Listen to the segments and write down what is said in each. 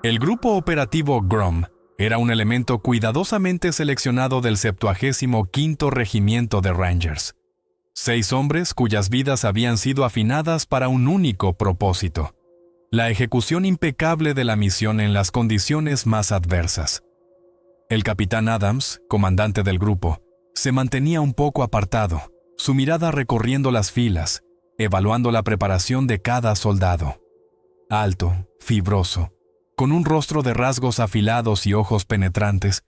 El grupo operativo Grom era un elemento cuidadosamente seleccionado del 75º Regimiento de Rangers. 6 hombres cuyas vidas habían sido afinadas para un único propósito: la ejecución impecable de la misión en las condiciones más adversas. El capitán Adams, comandante del grupo, se mantenía un poco apartado, su mirada recorriendo las filas, evaluando la preparación de cada soldado. Alto, fibroso, con un rostro de rasgos afilados y ojos penetrantes,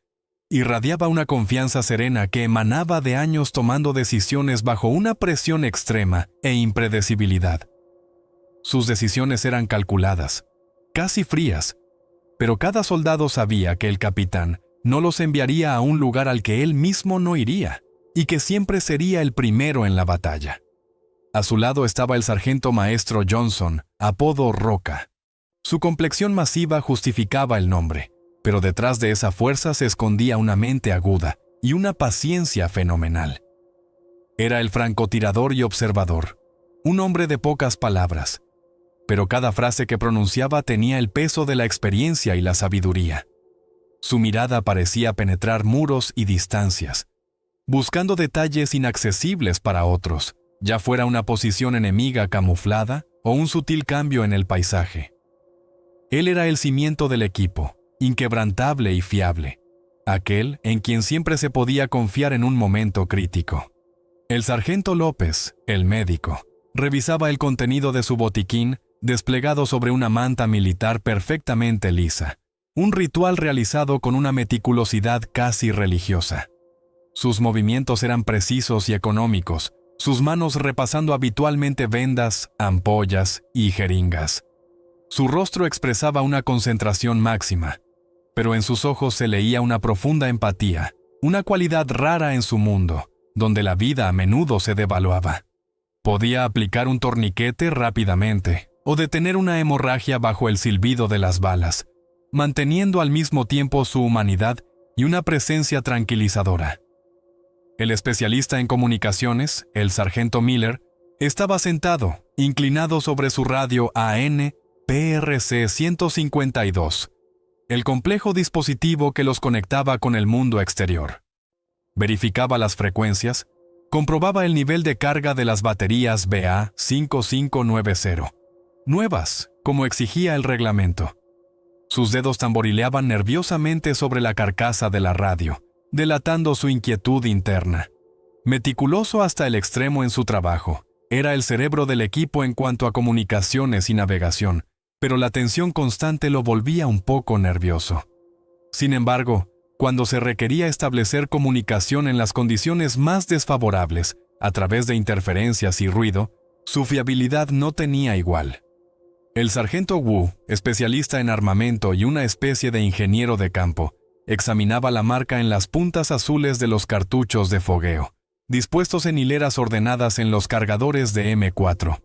irradiaba una confianza serena que emanaba de años tomando decisiones bajo una presión extrema e impredecibilidad. Sus decisiones eran calculadas, casi frías, pero cada soldado sabía que el capitán no los enviaría a un lugar al que él mismo no iría, y que siempre sería el primero en la batalla. A su lado estaba el sargento maestro Johnson, apodo Roca. Su complexión masiva justificaba el nombre, pero detrás de esa fuerza se escondía una mente aguda y una paciencia fenomenal. Era el francotirador y observador, un hombre de pocas palabras, pero cada frase que pronunciaba tenía el peso de la experiencia y la sabiduría. Su mirada parecía penetrar muros y distancias, buscando detalles inaccesibles para otros, ya fuera una posición enemiga camuflada o un sutil cambio en el paisaje. Él era el cimiento del equipo, inquebrantable y fiable, aquel en quien siempre se podía confiar en un momento crítico. El sargento López, el médico, revisaba el contenido de su botiquín desplegado sobre una manta militar perfectamente lisa, un ritual realizado con una meticulosidad casi religiosa. Sus movimientos eran precisos y económicos, sus manos repasando habitualmente vendas, ampollas y jeringas. Su rostro expresaba una concentración máxima, pero en sus ojos se leía una profunda empatía, una cualidad rara en su mundo, donde la vida a menudo se devaluaba. Podía aplicar un torniquete rápidamente o detener una hemorragia bajo el silbido de las balas, manteniendo al mismo tiempo su humanidad y una presencia tranquilizadora. El especialista en comunicaciones, el sargento Miller, estaba sentado, inclinado sobre su radio AM PRC 152, el complejo dispositivo que los conectaba con el mundo exterior. Verificaba las frecuencias, comprobaba el nivel de carga de las baterías BA 5590, nuevas, como exigía el reglamento. Sus dedos tamborileaban nerviosamente sobre la carcasa de la radio, delatando su inquietud interna. Meticuloso hasta el extremo en su trabajo, era el cerebro del equipo en cuanto a comunicaciones y navegación, pero la tensión constante lo volvía un poco nervioso. Sin embargo, cuando se requería establecer comunicación en las condiciones más desfavorables, a través de interferencias y ruido, su fiabilidad no tenía igual. El sargento Wu, especialista en armamento y una especie de ingeniero de campo, examinaba la marca en las puntas azules de los cartuchos de fogueo, dispuestos en hileras ordenadas en los cargadores de M4.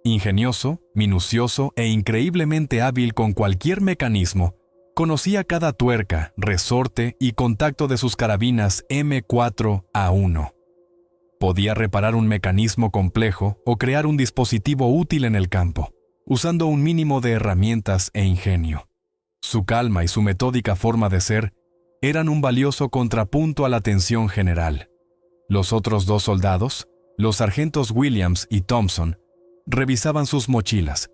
Ingenioso, minucioso e increíblemente hábil con cualquier mecanismo, conocía cada tuerca, resorte y contacto de sus carabinas M4A1. Podía reparar un mecanismo complejo o crear un dispositivo útil en el campo, usando un mínimo de herramientas e ingenio. Su calma y su metódica forma de ser eran un valioso contrapunto a la tensión general. Los otros 2 soldados, los sargentos Williams y Thompson, revisaban sus mochilas,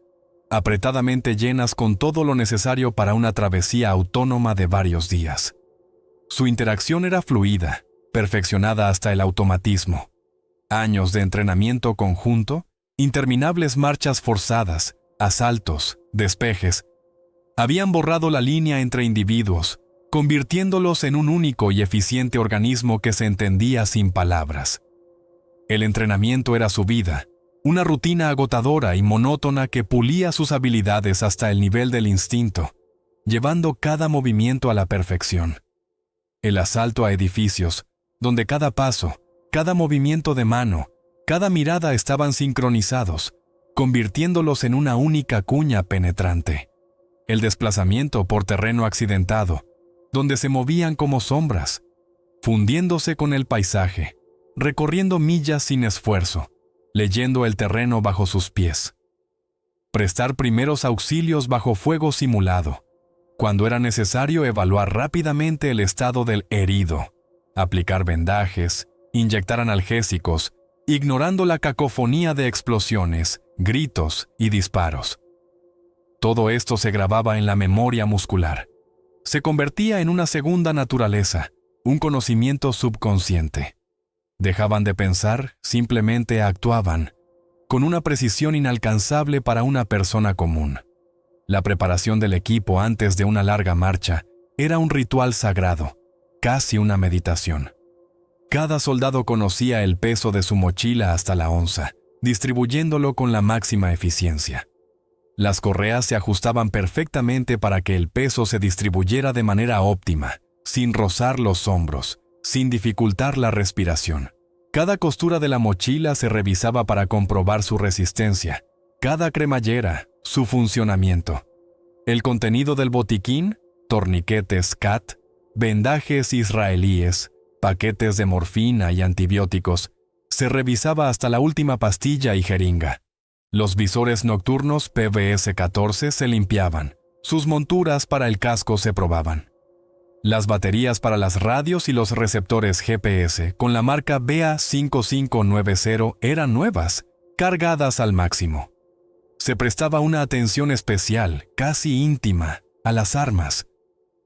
apretadamente llenas con todo lo necesario para una travesía autónoma de varios días. Su interacción era fluida, perfeccionada hasta el automatismo. Años de entrenamiento conjunto, interminables marchas forzadas, asaltos, despejes, habían borrado la línea entre individuos, convirtiéndolos en un único y eficiente organismo que se entendía sin palabras. El entrenamiento era su vida, una rutina agotadora y monótona que pulía sus habilidades hasta el nivel del instinto, llevando cada movimiento a la perfección. El asalto a edificios, donde cada paso, cada movimiento de mano, cada mirada estaban sincronizados, convirtiéndolos en una única cuña penetrante. El desplazamiento por terreno accidentado, donde se movían como sombras, fundiéndose con el paisaje, recorriendo millas sin esfuerzo, leyendo el terreno bajo sus pies. Prestar primeros auxilios bajo fuego simulado, cuando era necesario evaluar rápidamente el estado del herido, aplicar vendajes, inyectar analgésicos, ignorando la cacofonía de explosiones, gritos y disparos. Todo esto se grababa en la memoria muscular. Se convertía en una segunda naturaleza, un conocimiento subconsciente. Dejaban de pensar, simplemente actuaban, con una precisión inalcanzable para una persona común. La preparación del equipo antes de una larga marcha era un ritual sagrado, casi una meditación. Cada soldado conocía el peso de su mochila hasta la onza, distribuyéndolo con la máxima eficiencia. Las correas se ajustaban perfectamente para que el peso se distribuyera de manera óptima, sin rozar los hombros, sin dificultar la respiración. Cada costura de la mochila se revisaba para comprobar su resistencia, cada cremallera, su funcionamiento. El contenido del botiquín, torniquetes CAT, vendajes israelíes, paquetes de morfina y antibióticos, se revisaba hasta la última pastilla y jeringa. Los visores nocturnos PVS-14 se limpiaban, sus monturas para el casco se probaban. Las baterías para las radios y los receptores GPS con la marca BA5590 eran nuevas, cargadas al máximo. Se prestaba una atención especial, casi íntima, a las armas.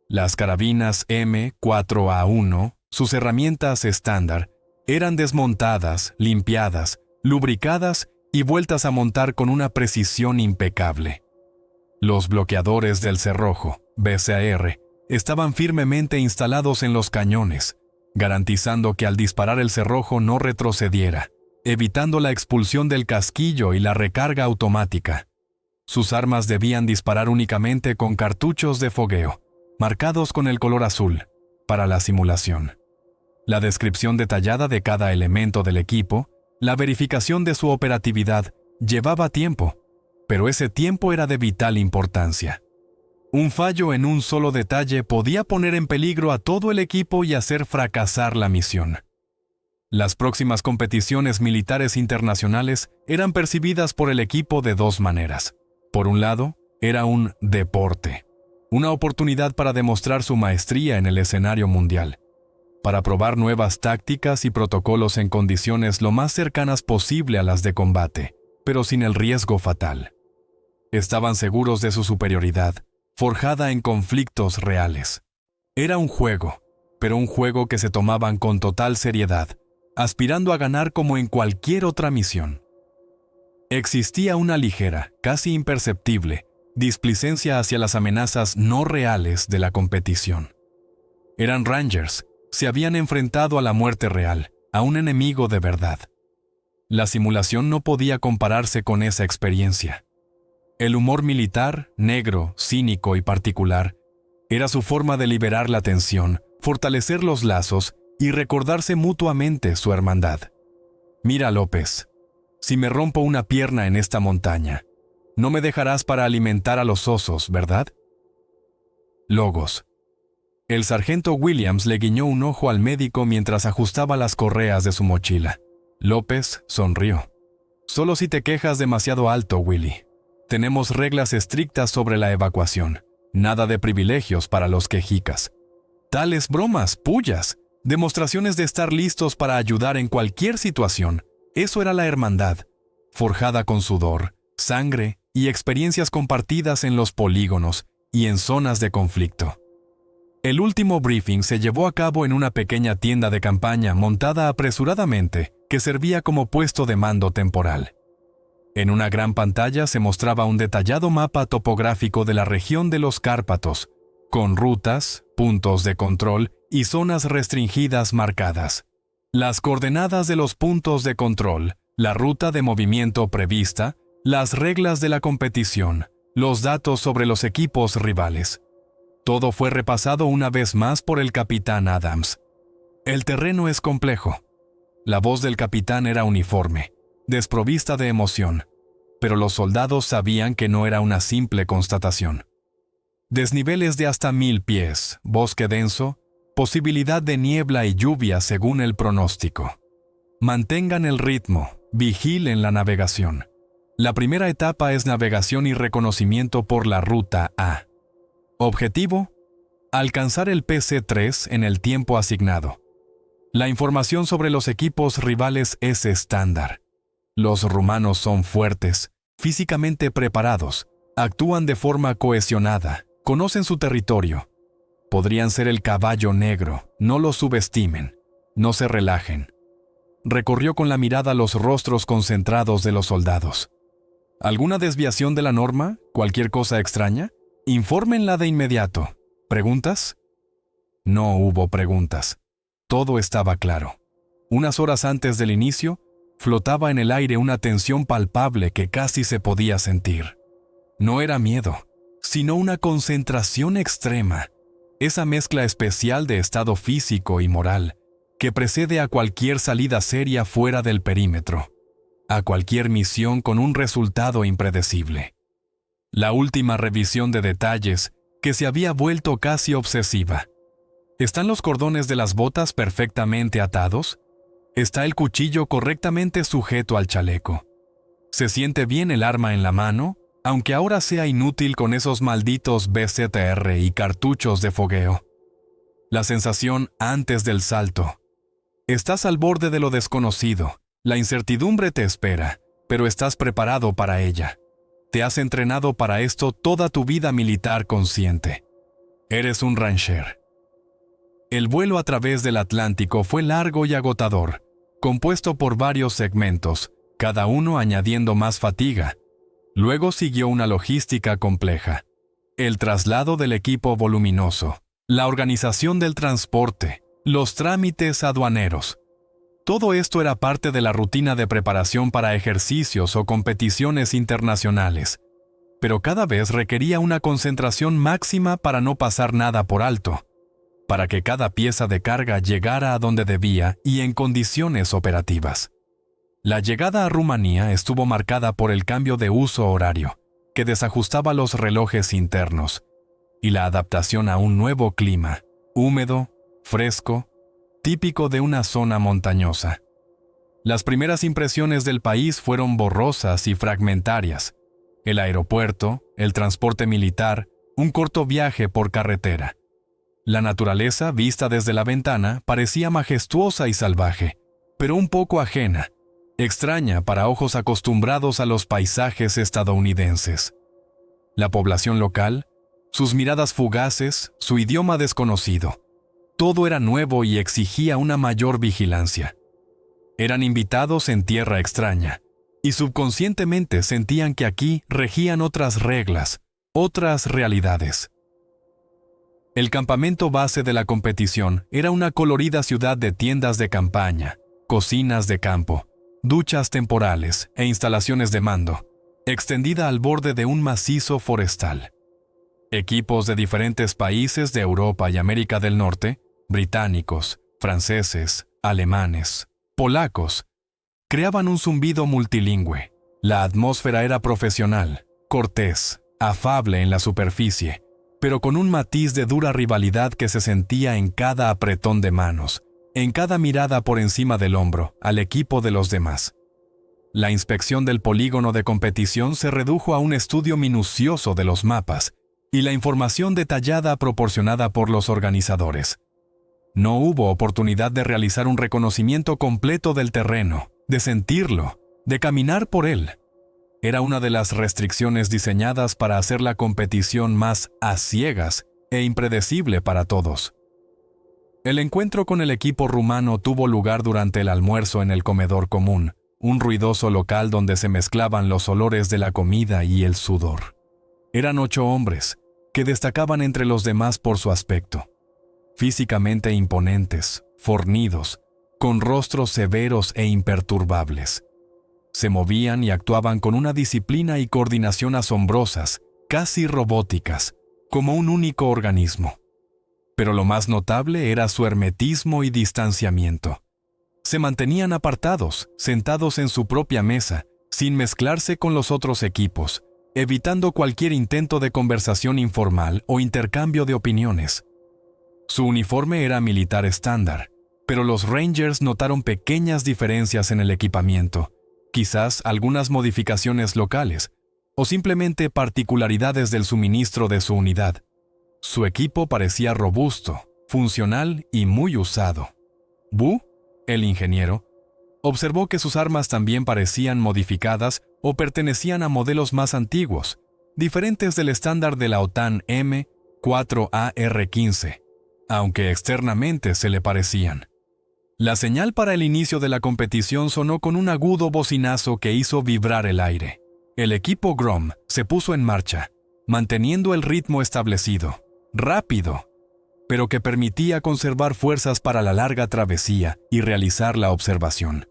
Las carabinas M4A1, sus herramientas estándar, eran desmontadas, limpiadas, lubricadas y vueltas a montar con una precisión impecable. Los bloqueadores del cerrojo, BCAR, estaban firmemente instalados en los cañones, garantizando que al disparar el cerrojo no retrocediera, evitando la expulsión del casquillo y la recarga automática. Sus armas debían disparar únicamente con cartuchos de fogueo, marcados con el color azul, para la simulación. La descripción detallada de cada elemento del equipo, la verificación de su operatividad, llevaba tiempo, pero ese tiempo era de vital importancia. Un fallo en un solo detalle podía poner en peligro a todo el equipo y hacer fracasar la misión. Las próximas competiciones militares internacionales eran percibidas por el equipo de dos maneras. Por un lado, era un deporte, una oportunidad para demostrar su maestría en el escenario mundial, para probar nuevas tácticas y protocolos en condiciones lo más cercanas posible a las de combate, pero sin el riesgo fatal. Estaban seguros de su superioridad, forjada en conflictos reales. Era un juego, pero un juego que se tomaban con total seriedad, aspirando a ganar como en cualquier otra misión. Existía una ligera, casi imperceptible, displicencia hacia las amenazas no reales de la competición. Eran Rangers, se habían enfrentado a la muerte real, a un enemigo de verdad. La simulación no podía compararse con esa experiencia. El humor militar, negro, cínico y particular, era su forma de liberar la tensión, fortalecer los lazos y recordarse mutuamente su hermandad. Mira, López, si me rompo una pierna en esta montaña, no me dejarás para alimentar a los osos, ¿verdad? Logos. El sargento Williams le guiñó un ojo al médico mientras ajustaba las correas de su mochila. López sonrió. Solo si te quejas demasiado alto, Willy. Tenemos reglas estrictas sobre la evacuación. Nada de privilegios para los quejicas. Tales bromas, pullas, demostraciones de estar listos para ayudar en cualquier situación. Eso era la hermandad, forjada con sudor, sangre y experiencias compartidas en los polígonos y en zonas de conflicto. El último briefing se llevó a cabo en una pequeña tienda de campaña montada apresuradamente que servía como puesto de mando temporal. En una gran pantalla se mostraba un detallado mapa topográfico de la región de los Cárpatos, con rutas, puntos de control y zonas restringidas marcadas. Las coordenadas de los puntos de control, la ruta de movimiento prevista, las reglas de la competición, los datos sobre los equipos rivales. Todo fue repasado una vez más por el capitán Adams. El terreno es complejo. La voz del capitán era uniforme, desprovista de emoción, pero los soldados sabían que no era una simple constatación. Desniveles de hasta 1000 pies, bosque denso, posibilidad de niebla y lluvia según el pronóstico. Mantengan el ritmo, vigilen la navegación. La primera etapa es navegación y reconocimiento por la ruta A. Objetivo: alcanzar el PC-3 en el tiempo asignado. La información sobre los equipos rivales es estándar. Los rumanos son fuertes, físicamente preparados, actúan de forma cohesionada, conocen su territorio. Podrían ser el caballo negro, no lo subestimen, no se relajen. Recorrió con la mirada los rostros concentrados de los soldados. ¿Alguna desviación de la norma? ¿Cualquier cosa extraña? Infórmenla de inmediato. ¿Preguntas? No hubo preguntas. Todo estaba claro. Unas horas antes del inicio, flotaba en el aire una tensión palpable que casi se podía sentir. No era miedo, sino una concentración extrema, esa mezcla especial de estado físico y moral que precede a cualquier salida seria fuera del perímetro, a cualquier misión con un resultado impredecible. La última revisión de detalles, que se había vuelto casi obsesiva. ¿Están los cordones de las botas perfectamente atados? ¿Está el cuchillo correctamente sujeto al chaleco? ¿Se siente bien el arma en la mano, aunque ahora sea inútil con esos malditos BZR y cartuchos de fogueo? La sensación antes del salto. Estás al borde de lo desconocido. La incertidumbre te espera, pero estás preparado para ella. Te has entrenado para esto toda tu vida militar consciente. Eres un Ranger. El vuelo a través del Atlántico fue largo y agotador, compuesto por varios segmentos, cada uno añadiendo más fatiga. Luego siguió una logística compleja. El traslado del equipo voluminoso, la organización del transporte, los trámites aduaneros. Todo esto era parte de la rutina de preparación para ejercicios o competiciones internacionales, pero cada vez requería una concentración máxima para no pasar nada por alto, para que cada pieza de carga llegara a donde debía y en condiciones operativas. La llegada a Rumanía estuvo marcada por el cambio de uso horario, que desajustaba los relojes internos, y la adaptación a un nuevo clima, húmedo, fresco, típico de una zona montañosa. Las primeras impresiones del país fueron borrosas y fragmentarias. El aeropuerto, el transporte militar, un corto viaje por carretera. La naturaleza, vista desde la ventana, parecía majestuosa y salvaje, pero un poco ajena, extraña para ojos acostumbrados a los paisajes estadounidenses. La población local, sus miradas fugaces, su idioma desconocido. Todo era nuevo y exigía una mayor vigilancia. Eran invitados en tierra extraña, y subconscientemente sentían que aquí regían otras reglas, otras realidades. El campamento base de la competición era una colorida ciudad de tiendas de campaña, cocinas de campo, duchas temporales e instalaciones de mando, extendida al borde de un macizo forestal. Equipos de diferentes países de Europa y América del Norte, británicos, franceses, alemanes, polacos, creaban un zumbido multilingüe. La atmósfera era profesional, cortés, afable en la superficie, pero con un matiz de dura rivalidad que se sentía en cada apretón de manos, en cada mirada por encima del hombro al equipo de los demás. La inspección del polígono de competición se redujo a un estudio minucioso de los mapas y la información detallada proporcionada por los organizadores. No hubo oportunidad de realizar un reconocimiento completo del terreno, de sentirlo, de caminar por él. Era una de las restricciones diseñadas para hacer la competición más a ciegas e impredecible para todos. El encuentro con el equipo rumano tuvo lugar durante el almuerzo en el comedor común, un ruidoso local donde se mezclaban los olores de la comida y el sudor. Eran 8 hombres, que destacaban entre los demás por su aspecto. Físicamente imponentes, fornidos, con rostros severos e imperturbables. Se movían y actuaban con una disciplina y coordinación asombrosas, casi robóticas, como un único organismo. Pero lo más notable era su hermetismo y distanciamiento. Se mantenían apartados, sentados en su propia mesa, sin mezclarse con los otros equipos, evitando cualquier intento de conversación informal o intercambio de opiniones. Su uniforme era militar estándar, pero los Rangers notaron pequeñas diferencias en el equipamiento, quizás algunas modificaciones locales, o simplemente particularidades del suministro de su unidad. Su equipo parecía robusto, funcional y muy usado. Wu, el ingeniero, observó que sus armas también parecían modificadas o pertenecían a modelos más antiguos, diferentes del estándar de la OTAN M4AR-15, aunque externamente se le parecían. La señal para el inicio de la competición sonó con un agudo bocinazo que hizo vibrar el aire. El equipo Grom se puso en marcha, manteniendo el ritmo establecido, rápido, pero que permitía conservar fuerzas para la larga travesía y realizar la observación.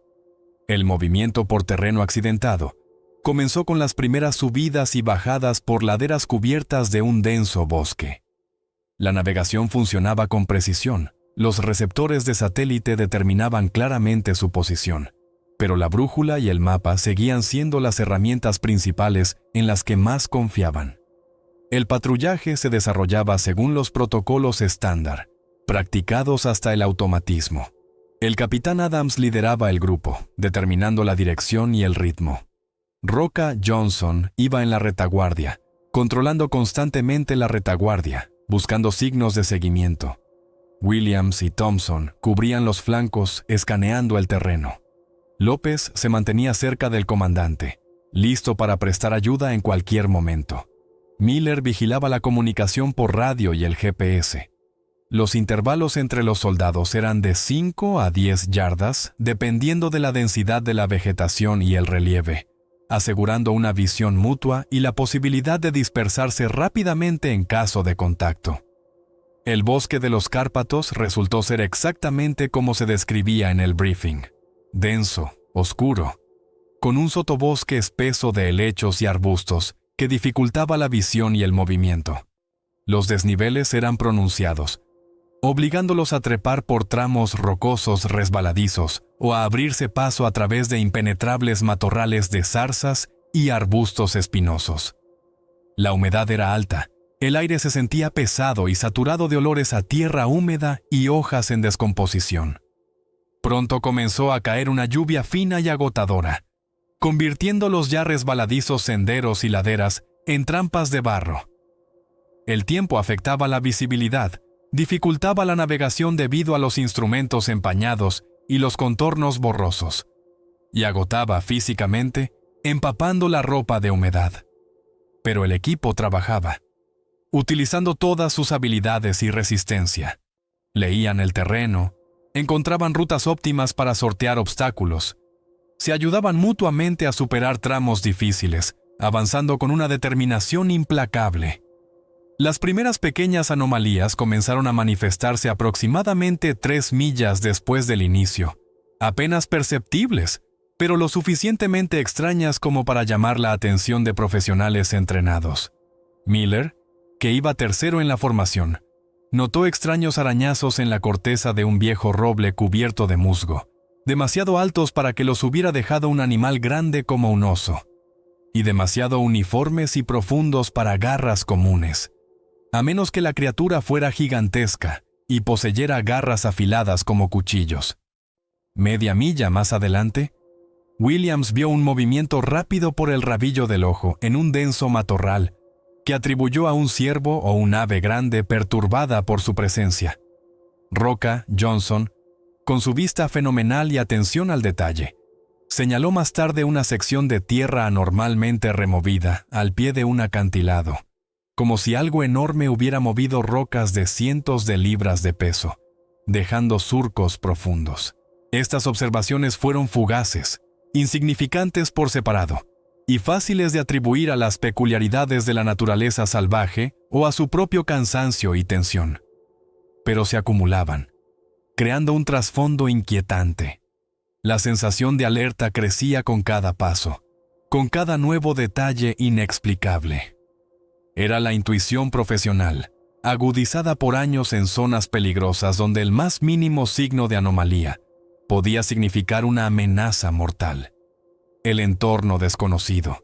El movimiento por terreno accidentado comenzó con las primeras subidas y bajadas por laderas cubiertas de un denso bosque. La navegación funcionaba con precisión. Los receptores de satélite determinaban claramente su posición, pero la brújula y el mapa seguían siendo las herramientas principales en las que más confiaban. El patrullaje se desarrollaba según los protocolos estándar, practicados hasta el automatismo. El capitán Adams lideraba el grupo, determinando la dirección y el ritmo. Roca Johnson iba en la retaguardia, controlando constantemente la retaguardia, buscando signos de seguimiento. Williams y Thompson cubrían los flancos, escaneando el terreno. López se mantenía cerca del comandante, listo para prestar ayuda en cualquier momento. Miller vigilaba la comunicación por radio y el GPS. Los intervalos entre los soldados eran de 5 a 10 yardas, dependiendo de la densidad de la vegetación y el relieve, asegurando una visión mutua y la posibilidad de dispersarse rápidamente en caso de contacto. El bosque de los Cárpatos resultó ser exactamente como se describía en el briefing: denso, oscuro, con un sotobosque espeso de helechos y arbustos que dificultaba la visión y el movimiento. Los desniveles eran pronunciados, obligándolos a trepar por tramos rocosos resbaladizos o a abrirse paso a través de impenetrables matorrales de zarzas y arbustos espinosos. La humedad era alta. El aire se sentía pesado y saturado de olores a tierra húmeda y hojas en descomposición. Pronto comenzó a caer una lluvia fina y agotadora, convirtiendo los ya resbaladizos senderos y laderas en trampas de barro. El tiempo afectaba la visibilidad, dificultaba la navegación debido a los instrumentos empañados y los contornos borrosos, y agotaba físicamente, empapando la ropa de humedad. Pero el equipo trabajaba, utilizando todas sus habilidades y resistencia. Leían el terreno, encontraban rutas óptimas para sortear obstáculos, se ayudaban mutuamente a superar tramos difíciles, avanzando con una determinación implacable. Las primeras pequeñas anomalías comenzaron a manifestarse aproximadamente 3 millas después del inicio, apenas perceptibles, pero lo suficientemente extrañas como para llamar la atención de profesionales entrenados. Miller, que iba tercero en la formación, notó extraños arañazos en la corteza de un viejo roble cubierto de musgo, demasiado altos para que los hubiera dejado un animal grande como un oso, y demasiado uniformes y profundos para garras comunes, a menos que la criatura fuera gigantesca y poseyera garras afiladas como cuchillos. Media milla más adelante, Williams vio un movimiento rápido por el rabillo del ojo en un denso matorral, que atribuyó a un ciervo o un ave grande perturbada por su presencia. Roca Johnson, con su vista fenomenal y atención al detalle, señaló más tarde una sección de tierra anormalmente removida al pie de un acantilado, como si algo enorme hubiera movido rocas de cientos de libras de peso, dejando surcos profundos. Estas observaciones fueron fugaces, insignificantes por separado, y fáciles de atribuir a las peculiaridades de la naturaleza salvaje o a su propio cansancio y tensión. Pero se acumulaban, creando un trasfondo inquietante. La sensación de alerta crecía con cada paso, con cada nuevo detalle inexplicable. Era la intuición profesional, agudizada por años en zonas peligrosas donde el más mínimo signo de anomalía podía significar una amenaza mortal. El entorno desconocido,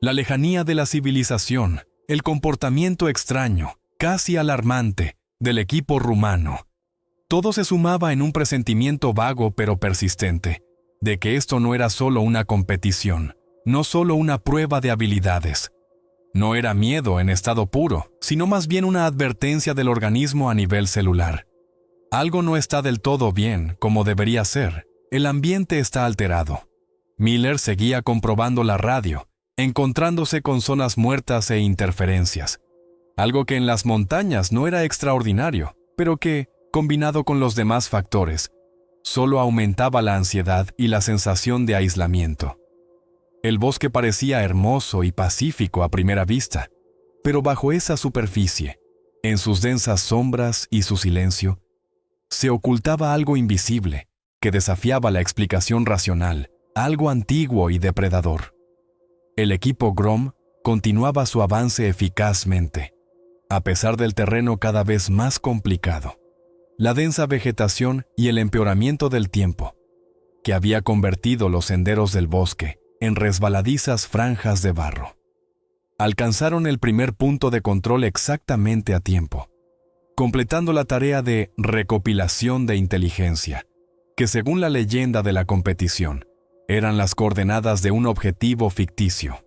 la lejanía de la civilización, el comportamiento extraño, casi alarmante, del equipo rumano. Todo se sumaba en un presentimiento vago pero persistente, de que esto no era solo una competición, no solo una prueba de habilidades. No era miedo en estado puro, sino más bien una advertencia del organismo a nivel celular. Algo no está del todo bien, como debería ser. El ambiente está alterado. Miller seguía comprobando la radio, encontrándose con zonas muertas e interferencias. Algo que en las montañas no era extraordinario, pero que, combinado con los demás factores, solo aumentaba la ansiedad y la sensación de aislamiento. El bosque parecía hermoso y pacífico a primera vista, pero bajo esa superficie, en sus densas sombras y su silencio, se ocultaba algo invisible que desafiaba la explicación racional, algo antiguo y depredador. El equipo Grom continuaba su avance eficazmente, a pesar del terreno cada vez más complicado, la densa vegetación y el empeoramiento del tiempo, que había convertido los senderos del bosque en resbaladizas franjas de barro. Alcanzaron el primer punto de control exactamente a tiempo, completando la tarea de recopilación de inteligencia, que según la leyenda de la competición, eran las coordenadas de un objetivo ficticio.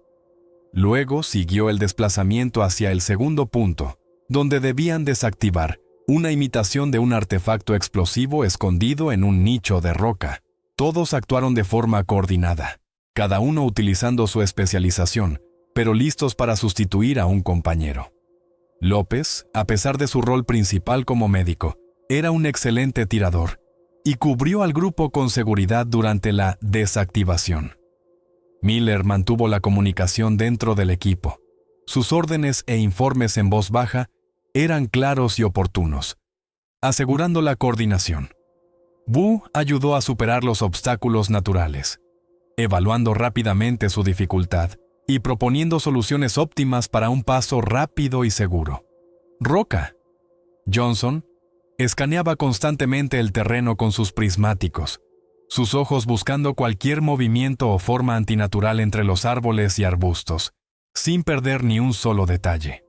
Luego siguió el desplazamiento hacia el segundo punto, donde debían desactivar una imitación de un artefacto explosivo escondido en un nicho de roca. Todos actuaron de forma coordinada, cada uno utilizando su especialización, pero listos para sustituir a un compañero. López, a pesar de su rol principal como médico, era un excelente tirador y cubrió al grupo con seguridad durante la desactivación. Miller mantuvo la comunicación dentro del equipo. Sus órdenes e informes en voz baja eran claros y oportunos, asegurando la coordinación. Wu ayudó a superar los obstáculos naturales, evaluando rápidamente su dificultad y proponiendo soluciones óptimas para un paso rápido y seguro. Roca. Johnson escaneaba constantemente el terreno con sus prismáticos, sus ojos buscando cualquier movimiento o forma antinatural entre los árboles y arbustos, sin perder ni un solo detalle.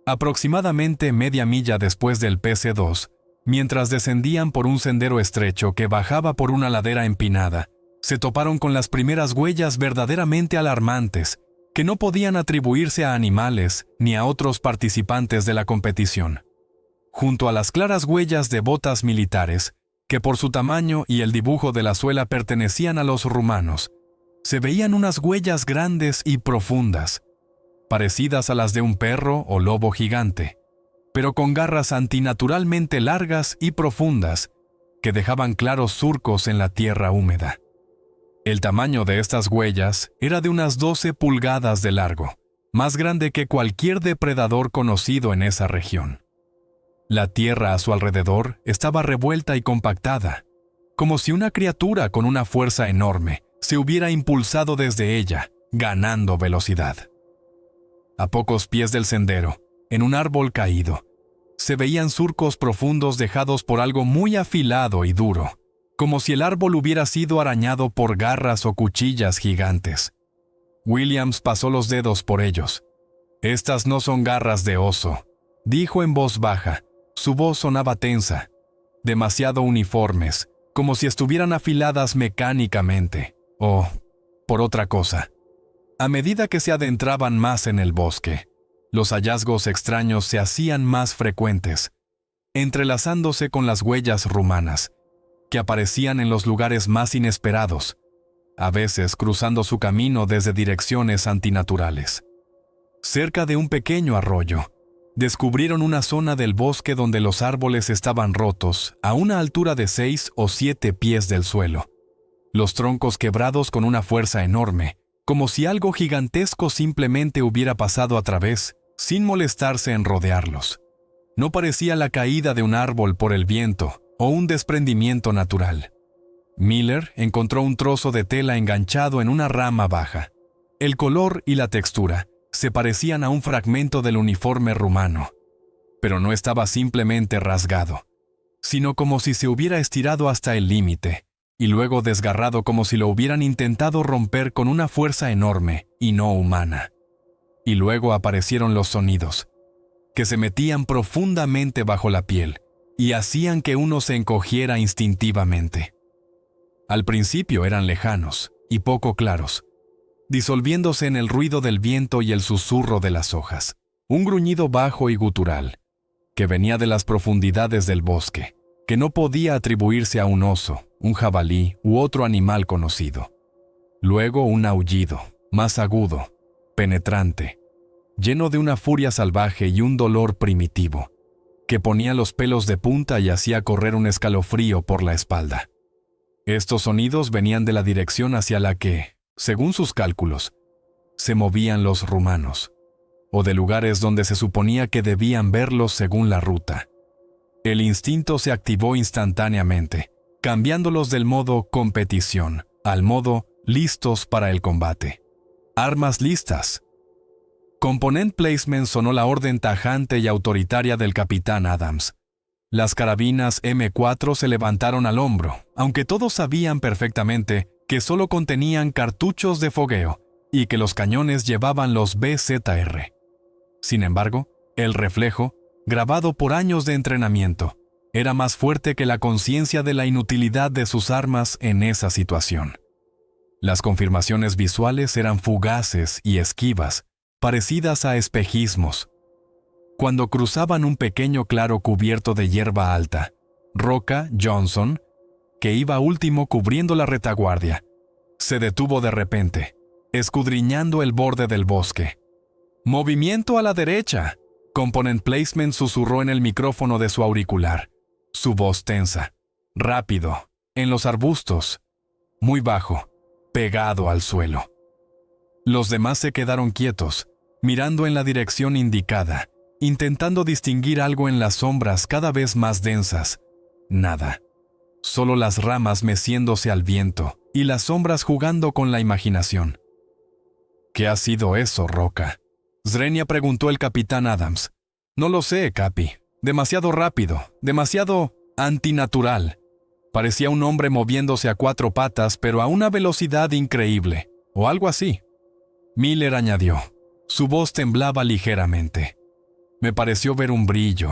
Aproximadamente media milla después del PC-2, mientras descendían por un sendero estrecho que bajaba por una ladera empinada, se toparon con las primeras huellas verdaderamente alarmantes, que no podían atribuirse a animales ni a otros participantes de la competición. Junto a las claras huellas de botas militares, que por su tamaño y el dibujo de la suela pertenecían a los rumanos, se veían unas huellas grandes y profundas, parecidas a las de un perro o lobo gigante, pero con garras antinaturalmente largas y profundas, que dejaban claros surcos en la tierra húmeda. El tamaño de estas huellas era de unas 12 pulgadas de largo, más grande que cualquier depredador conocido en esa región. La tierra a su alrededor estaba revuelta y compactada, como si una criatura con una fuerza enorme se hubiera impulsado desde ella, ganando velocidad. A pocos pies del sendero, en un árbol caído, se veían surcos profundos dejados por algo muy afilado y duro, como si el árbol hubiera sido arañado por garras o cuchillas gigantes. Williams pasó los dedos por ellos. «Estas no son garras de oso», dijo en voz baja. Su voz sonaba tensa, demasiado uniformes, como si estuvieran afiladas mecánicamente, o por otra cosa. A medida que se adentraban más en el bosque, los hallazgos extraños se hacían más frecuentes, entrelazándose con las huellas rumanas, que aparecían en los lugares más inesperados, a veces cruzando su camino desde direcciones antinaturales. Cerca de un pequeño arroyo, descubrieron una zona del bosque donde los árboles estaban rotos a una altura de 6 o 7 pies del suelo, los troncos quebrados con una fuerza enorme, como si algo gigantesco simplemente hubiera pasado a través, sin molestarse en rodearlos. No parecía la caída de un árbol por el viento o un desprendimiento natural. Miller encontró un trozo de tela enganchado en una rama baja. El color y la textura se parecían a un fragmento del uniforme rumano, pero no estaba simplemente rasgado, sino como si se hubiera estirado hasta el límite, y luego desgarrado como si lo hubieran intentado romper con una fuerza enorme y no humana. Y luego aparecieron los sonidos, que se metían profundamente bajo la piel y hacían que uno se encogiera instintivamente. Al principio eran lejanos y poco claros, disolviéndose en el ruido del viento y el susurro de las hojas. Un gruñido bajo y gutural, que venía de las profundidades del bosque, que no podía atribuirse a un oso, un jabalí u otro animal conocido. Luego un aullido, más agudo, penetrante, lleno de una furia salvaje y un dolor primitivo, que ponía los pelos de punta y hacía correr un escalofrío por la espalda. Estos sonidos venían de la dirección hacia la que, según sus cálculos, se movían los rumanos, o de lugares donde se suponía que debían verlos según la ruta. El instinto se activó instantáneamente, cambiándolos del modo competición al modo listos para el combate. Armas listas. Component Placement sonó la orden tajante y autoritaria del capitán Adams. Las carabinas M4 se levantaron al hombro, aunque todos sabían perfectamente que solo contenían cartuchos de fogueo y que los cañones llevaban los BZR. Sin embargo, el reflejo, grabado por años de entrenamiento, era más fuerte que la conciencia de la inutilidad de sus armas en esa situación. Las confirmaciones visuales eran fugaces y esquivas, parecidas a espejismos. Cuando cruzaban un pequeño claro cubierto de hierba alta, Roca Johnson, que iba último cubriendo la retaguardia, se detuvo de repente, escudriñando el borde del bosque. «¡Movimiento a la derecha!», Component Placement susurró en el micrófono de su auricular, su voz tensa. «Rápido, en los arbustos, muy bajo, pegado al suelo». Los demás se quedaron quietos, mirando en la dirección indicada, intentando distinguir algo en las sombras cada vez más densas. Nada. Solo las ramas meciéndose al viento y las sombras jugando con la imaginación. «¿Qué ha sido eso, Roca?», Srenia preguntó el capitán Adams. «No lo sé, Capi. Demasiado rápido, demasiado antinatural. Parecía un hombre moviéndose a 4 patas, pero a una velocidad increíble, o algo así». Miller añadió. Su voz temblaba ligeramente. «Me pareció ver un brillo,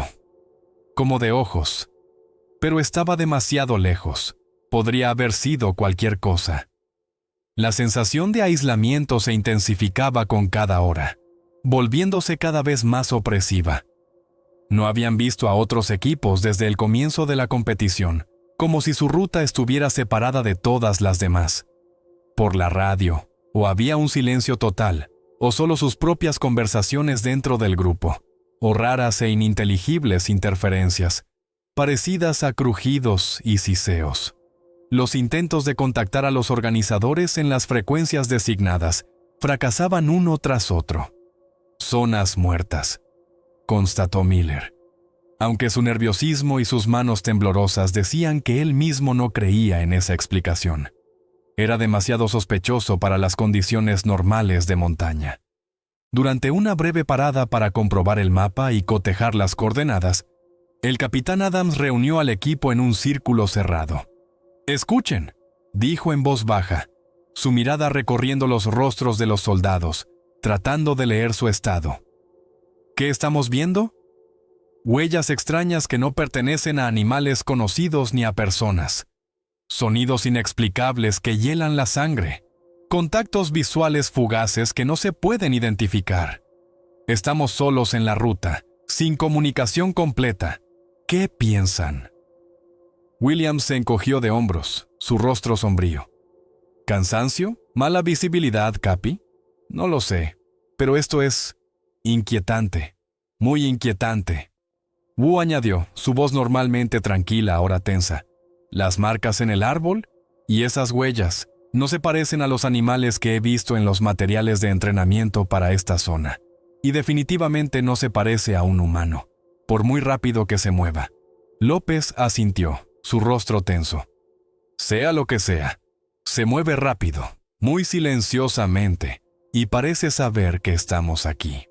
como de ojos, pero estaba demasiado lejos. Podría haber sido cualquier cosa». La sensación de aislamiento se intensificaba con cada hora, volviéndose cada vez más opresiva. No habían visto a otros equipos desde el comienzo de la competición, como si su ruta estuviera separada de todas las demás. Por la radio, o había un silencio total, o solo sus propias conversaciones dentro del grupo, o raras e ininteligibles interferencias, parecidas a crujidos y siseos. Los intentos de contactar a los organizadores en las frecuencias designadas fracasaban uno tras otro. «Zonas muertas», constató Miller, aunque su nerviosismo y sus manos temblorosas decían que él mismo no creía en esa explicación. Era demasiado sospechoso para las condiciones normales de montaña. Durante una breve parada para comprobar el mapa y cotejar las coordenadas, el capitán Adams reunió al equipo en un círculo cerrado. «Escuchen», dijo en voz baja, su mirada recorriendo los rostros de los soldados, tratando de leer su estado. «¿Qué estamos viendo? Huellas extrañas que no pertenecen a animales conocidos ni a personas. Sonidos inexplicables que hielan la sangre. Contactos visuales fugaces que no se pueden identificar. Estamos solos en la ruta, sin comunicación completa. ¿Qué piensan?». Williams se encogió de hombros, su rostro sombrío. «¿Cansancio? ¿Mala visibilidad, Capi? No lo sé, pero esto es inquietante, muy inquietante». Wu añadió, su voz normalmente tranquila, ahora tensa. «Las marcas en el árbol y esas huellas no se parecen a los animales que he visto en los materiales de entrenamiento para esta zona. Y definitivamente no se parece a un humano, por muy rápido que se mueva». López asintió, su rostro tenso. «Sea lo que sea, se mueve rápido, muy silenciosamente, y parece saber que estamos aquí».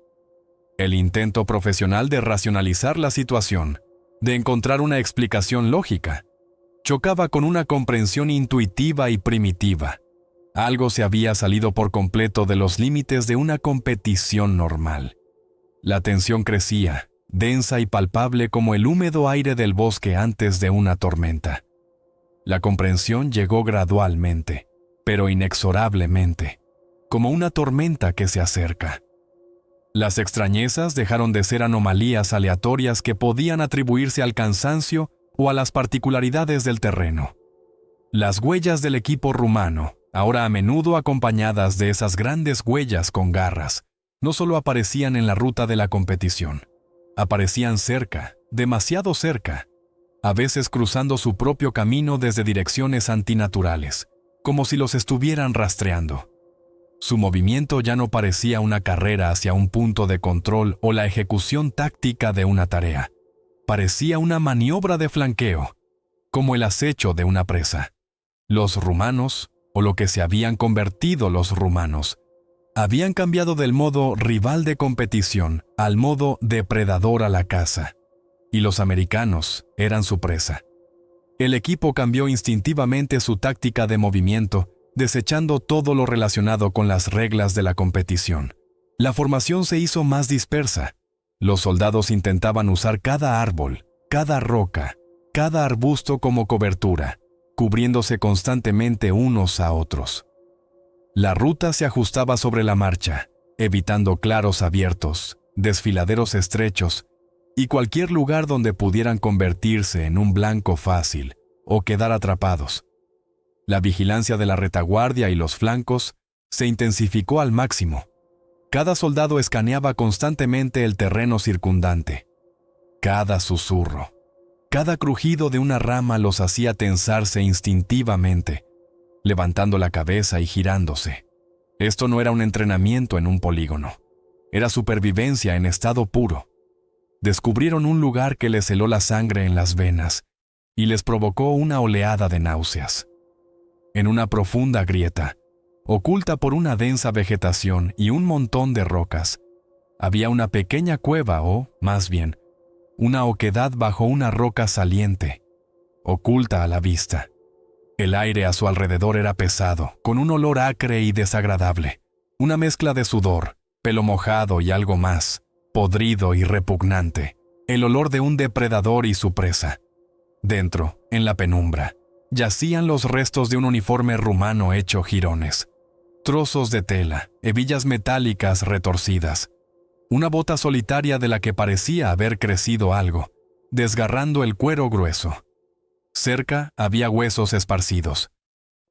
El intento profesional de racionalizar la situación, de encontrar una explicación lógica, chocaba con una comprensión intuitiva y primitiva. Algo se había salido por completo de los límites de una competición normal. La tensión crecía, densa y palpable como el húmedo aire del bosque antes de una tormenta. La comprensión llegó gradualmente, pero inexorablemente. como una tormenta que se acerca. Las extrañezas dejaron de ser anomalías aleatorias que podían atribuirse al cansancio o a las particularidades del terreno. Las huellas del equipo rumano, ahora a menudo acompañadas de esas grandes huellas con garras, no solo aparecían en la ruta de la competición, aparecían cerca, demasiado cerca, a veces cruzando su propio camino desde direcciones antinaturales, como si los estuvieran rastreando. Su movimiento ya no parecía una carrera hacia un punto de control o la ejecución táctica de una tarea. Parecía una maniobra de flanqueo, como el acecho de una presa. Los rumanos, o lo que se habían convertido los rumanos, habían cambiado del modo rival de competición al modo depredador a la caza, y los americanos eran su presa. El equipo cambió instintivamente su táctica de movimiento, desechando todo lo relacionado con las reglas de la competición. La formación se hizo más dispersa. Los soldados intentaban usar cada árbol, cada roca, cada arbusto como cobertura, cubriéndose constantemente unos a otros. La ruta se ajustaba sobre la marcha, evitando claros abiertos, desfiladeros estrechos y cualquier lugar donde pudieran convertirse en un blanco fácil o quedar atrapados. La vigilancia de la retaguardia y los flancos se intensificó al máximo. Cada soldado escaneaba constantemente el terreno circundante. Cada susurro, cada crujido de una rama los hacía tensarse instintivamente, levantando la cabeza y girándose. Esto no era un entrenamiento en un polígono. Era supervivencia en estado puro. Descubrieron un lugar que les heló la sangre en las venas y les provocó una oleada de náuseas. En una profunda grieta, oculta por una densa vegetación y un montón de rocas, había una pequeña cueva o, más bien, una oquedad bajo una roca saliente, oculta a la vista. El aire a su alrededor era pesado, con un olor acre y desagradable, una mezcla de sudor, pelo mojado y algo más, podrido y repugnante, el olor de un depredador y su presa. Dentro, en la penumbra, yacían los restos de un uniforme rumano hecho jirones, trozos de tela, hebillas metálicas retorcidas, una bota solitaria de la que parecía haber crecido algo, desgarrando el cuero grueso. Cerca había huesos esparcidos.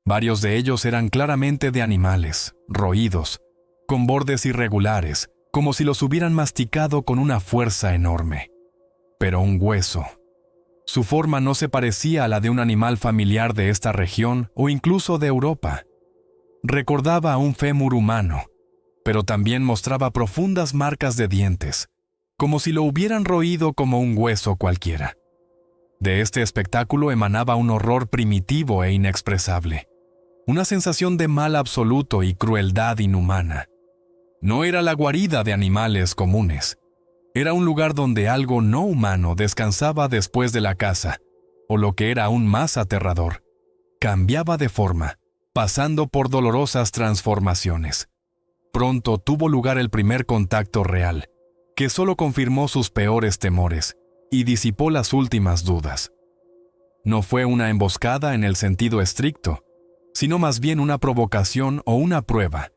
Varios de ellos eran claramente de animales, roídos, con bordes irregulares, como si los hubieran masticado con una fuerza enorme. Pero un hueso. Su forma no se parecía a la de un animal familiar de esta región o incluso de Europa. Recordaba a un fémur humano, pero también mostraba profundas marcas de dientes, como si lo hubieran roído como un hueso cualquiera. De este espectáculo emanaba un horror primitivo e inexpresable, una sensación de mal absoluto y crueldad inhumana. No era la guarida de animales comunes. Era un lugar donde algo no humano descansaba después de la caza, o lo que era aún más aterrador, cambiaba de forma, pasando por dolorosas transformaciones. Pronto tuvo lugar el primer contacto real, que solo confirmó sus peores temores y disipó las últimas dudas. No fue una emboscada en el sentido estricto, sino más bien una provocación o una prueba,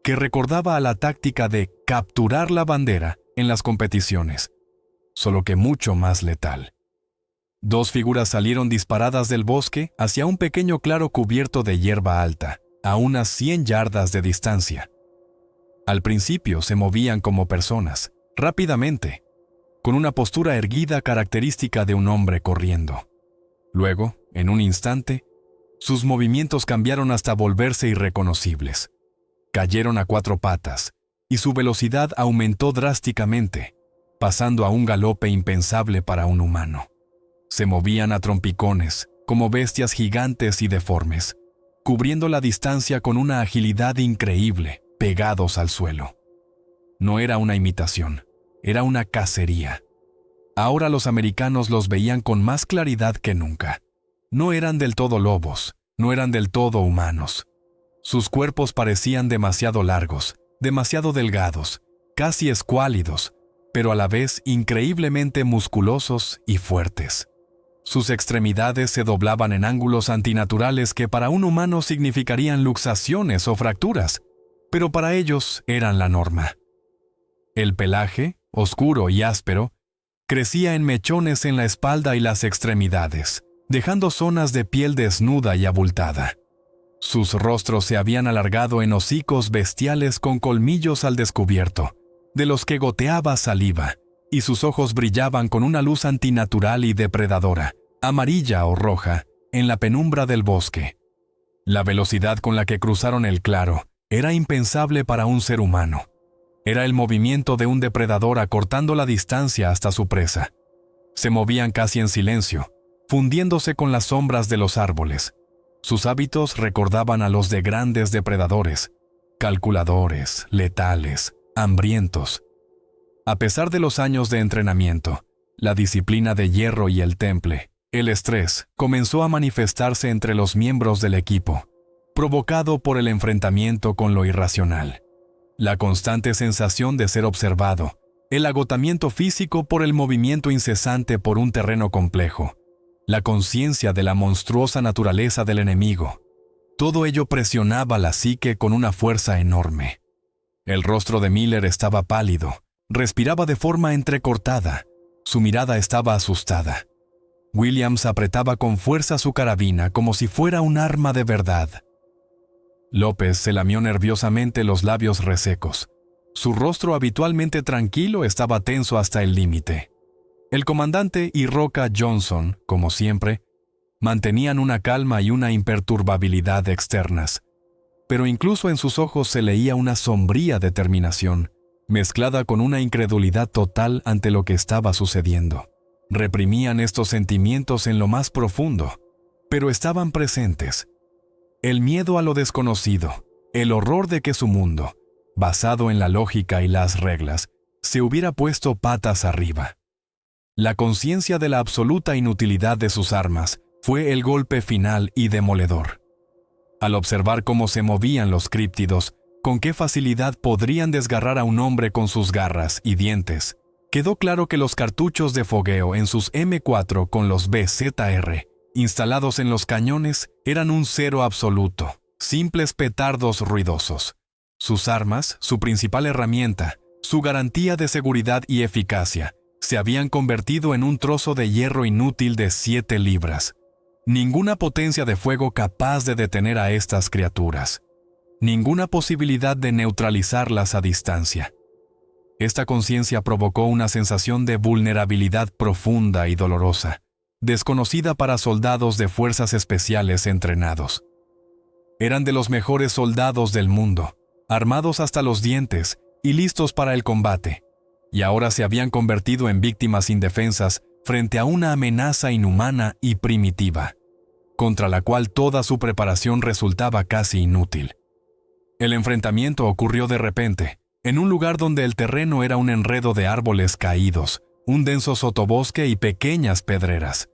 que recordaba a la táctica de capturar la bandera en las competiciones, solo que mucho más letal. Dos figuras salieron disparadas del bosque hacia un pequeño claro cubierto de hierba alta, a unas 100 yardas de distancia. Al principio se movían como personas, rápidamente, con una postura erguida característica de un hombre corriendo. Luego, en un instante, sus movimientos cambiaron hasta volverse irreconocibles. Cayeron a 4 patas, y su velocidad aumentó drásticamente, pasando a un galope impensable para un humano. Se movían a trompicones, como bestias gigantes y deformes, cubriendo la distancia con una agilidad increíble, pegados al suelo. No era una imitación, era una cacería. Ahora los americanos los veían con más claridad que nunca. No eran del todo lobos, no eran del todo humanos. Sus cuerpos parecían demasiado largos, demasiado delgados, casi escuálidos, pero a la vez increíblemente musculosos y fuertes. Sus extremidades se doblaban en ángulos antinaturales que para un humano significarían luxaciones o fracturas, pero para ellos eran la norma. El pelaje, oscuro y áspero, crecía en mechones en la espalda y las extremidades, dejando zonas de piel desnuda y abultada. Sus rostros se habían alargado en hocicos bestiales con colmillos al descubierto, de los que goteaba saliva, y sus ojos brillaban con una luz antinatural y depredadora, amarilla o roja, en la penumbra del bosque. La velocidad con la que cruzaron el claro era impensable para un ser humano. Era el movimiento de un depredador acortando la distancia hasta su presa. Se movían casi en silencio, fundiéndose con las sombras de los árboles. Sus hábitos recordaban a los de grandes depredadores, calculadores, letales, hambrientos. A pesar de los años de entrenamiento, la disciplina de hierro y el temple, el estrés comenzó a manifestarse entre los miembros del equipo, provocado por el enfrentamiento con lo irracional. La constante sensación de ser observado, el agotamiento físico por el movimiento incesante por un terreno complejo, la conciencia de la monstruosa naturaleza del enemigo. Todo ello presionaba la psique con una fuerza enorme. El rostro de Miller estaba pálido, respiraba de forma entrecortada, su mirada estaba asustada. Williams apretaba con fuerza su carabina como si fuera un arma de verdad. López se lamió nerviosamente los labios resecos. Su rostro habitualmente tranquilo estaba tenso hasta el límite. El comandante y Roca Johnson, como siempre, mantenían una calma y una imperturbabilidad externas, pero incluso en sus ojos se leía una sombría determinación, mezclada con una incredulidad total ante lo que estaba sucediendo. Reprimían estos sentimientos en lo más profundo, pero estaban presentes. El miedo a lo desconocido, el horror de que su mundo, basado en la lógica y las reglas, se hubiera puesto patas arriba. La conciencia de la absoluta inutilidad de sus armas fue el golpe final y demoledor. Al observar cómo se movían los críptidos, con qué facilidad podrían desgarrar a un hombre con sus garras y dientes, quedó claro que los cartuchos de fogueo en sus M4 con los BZR, instalados en los cañones, eran un cero absoluto, simples petardos ruidosos. Sus armas, su principal herramienta, su garantía de seguridad y eficacia, se habían convertido en un trozo de hierro inútil de 7 libras. Ninguna potencia de fuego capaz de detener a estas criaturas. Ninguna posibilidad de neutralizarlas a distancia. Esta conciencia provocó una sensación de vulnerabilidad profunda y dolorosa, desconocida para soldados de fuerzas especiales entrenados. Eran de los mejores soldados del mundo, armados hasta los dientes y listos para el combate, y ahora se habían convertido en víctimas indefensas frente a una amenaza inhumana y primitiva, contra la cual toda su preparación resultaba casi inútil. El enfrentamiento ocurrió de repente, en un lugar donde el terreno era un enredo de árboles caídos, un denso sotobosque y pequeñas pedreras.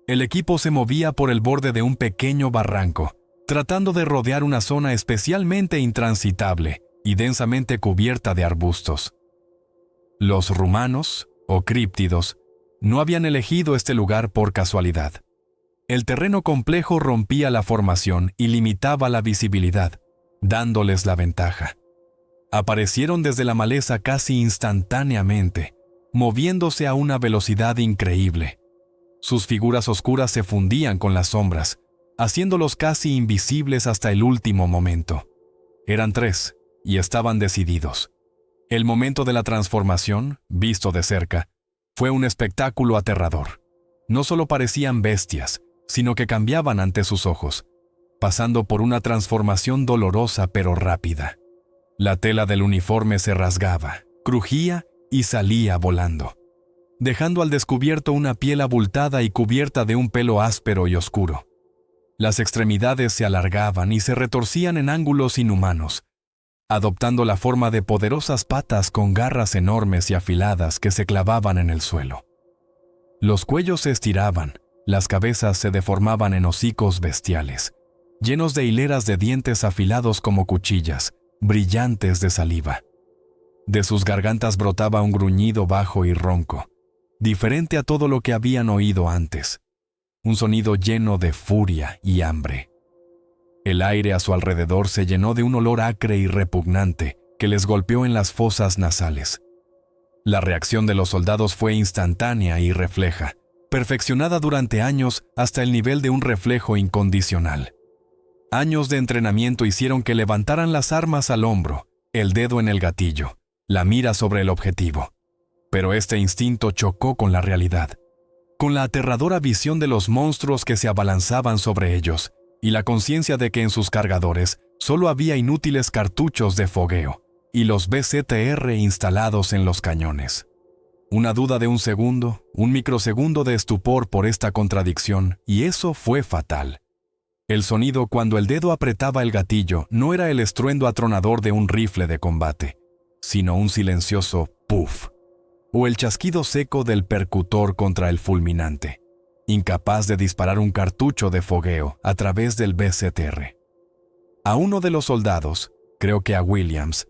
El equipo se movía por el borde de un pequeño barranco, tratando de rodear una zona especialmente intransitable y densamente cubierta de arbustos. Los rumanos, o críptidos, no habían elegido este lugar por casualidad. El terreno complejo rompía la formación y limitaba la visibilidad, dándoles la ventaja. Aparecieron desde la maleza casi instantáneamente, moviéndose a una velocidad increíble. Sus figuras oscuras se fundían con las sombras, haciéndolos casi invisibles hasta el último momento. Eran 3, y estaban decididos. El momento de la transformación, visto de cerca, fue un espectáculo aterrador. No solo parecían bestias, sino que cambiaban ante sus ojos, pasando por una transformación dolorosa pero rápida. La tela del uniforme se rasgaba, crujía y salía volando, dejando al descubierto una piel abultada y cubierta de un pelo áspero y oscuro. Las extremidades se alargaban y se retorcían en ángulos inhumanos, adoptando la forma de poderosas patas con garras enormes y afiladas que se clavaban en el suelo. Los cuellos se estiraban, las cabezas se deformaban en hocicos bestiales, llenos de hileras de dientes afilados como cuchillas, brillantes de saliva. De sus gargantas brotaba un gruñido bajo y ronco, diferente a todo lo que habían oído antes, un sonido lleno de furia y hambre. El aire a su alrededor se llenó de un olor acre y repugnante que les golpeó en las fosas nasales. La reacción de los soldados fue instantánea y refleja, perfeccionada durante años hasta el nivel de un reflejo incondicional. Años de entrenamiento hicieron que levantaran las armas al hombro, el dedo en el gatillo, la mira sobre el objetivo. Pero este instinto chocó con la realidad, con la aterradora visión de los monstruos que se abalanzaban sobre ellos y la conciencia de que en sus cargadores solo había inútiles cartuchos de fogueo y los BZR instalados en los cañones. Una duda de un segundo, un microsegundo de estupor por esta contradicción, y eso fue fatal. El sonido cuando el dedo apretaba el gatillo no era el estruendo atronador de un rifle de combate, sino un silencioso puff, o el chasquido seco del percutor contra el fulminante, incapaz de disparar un cartucho de fogueo a través del BZR. A uno de los soldados, creo que a Williams,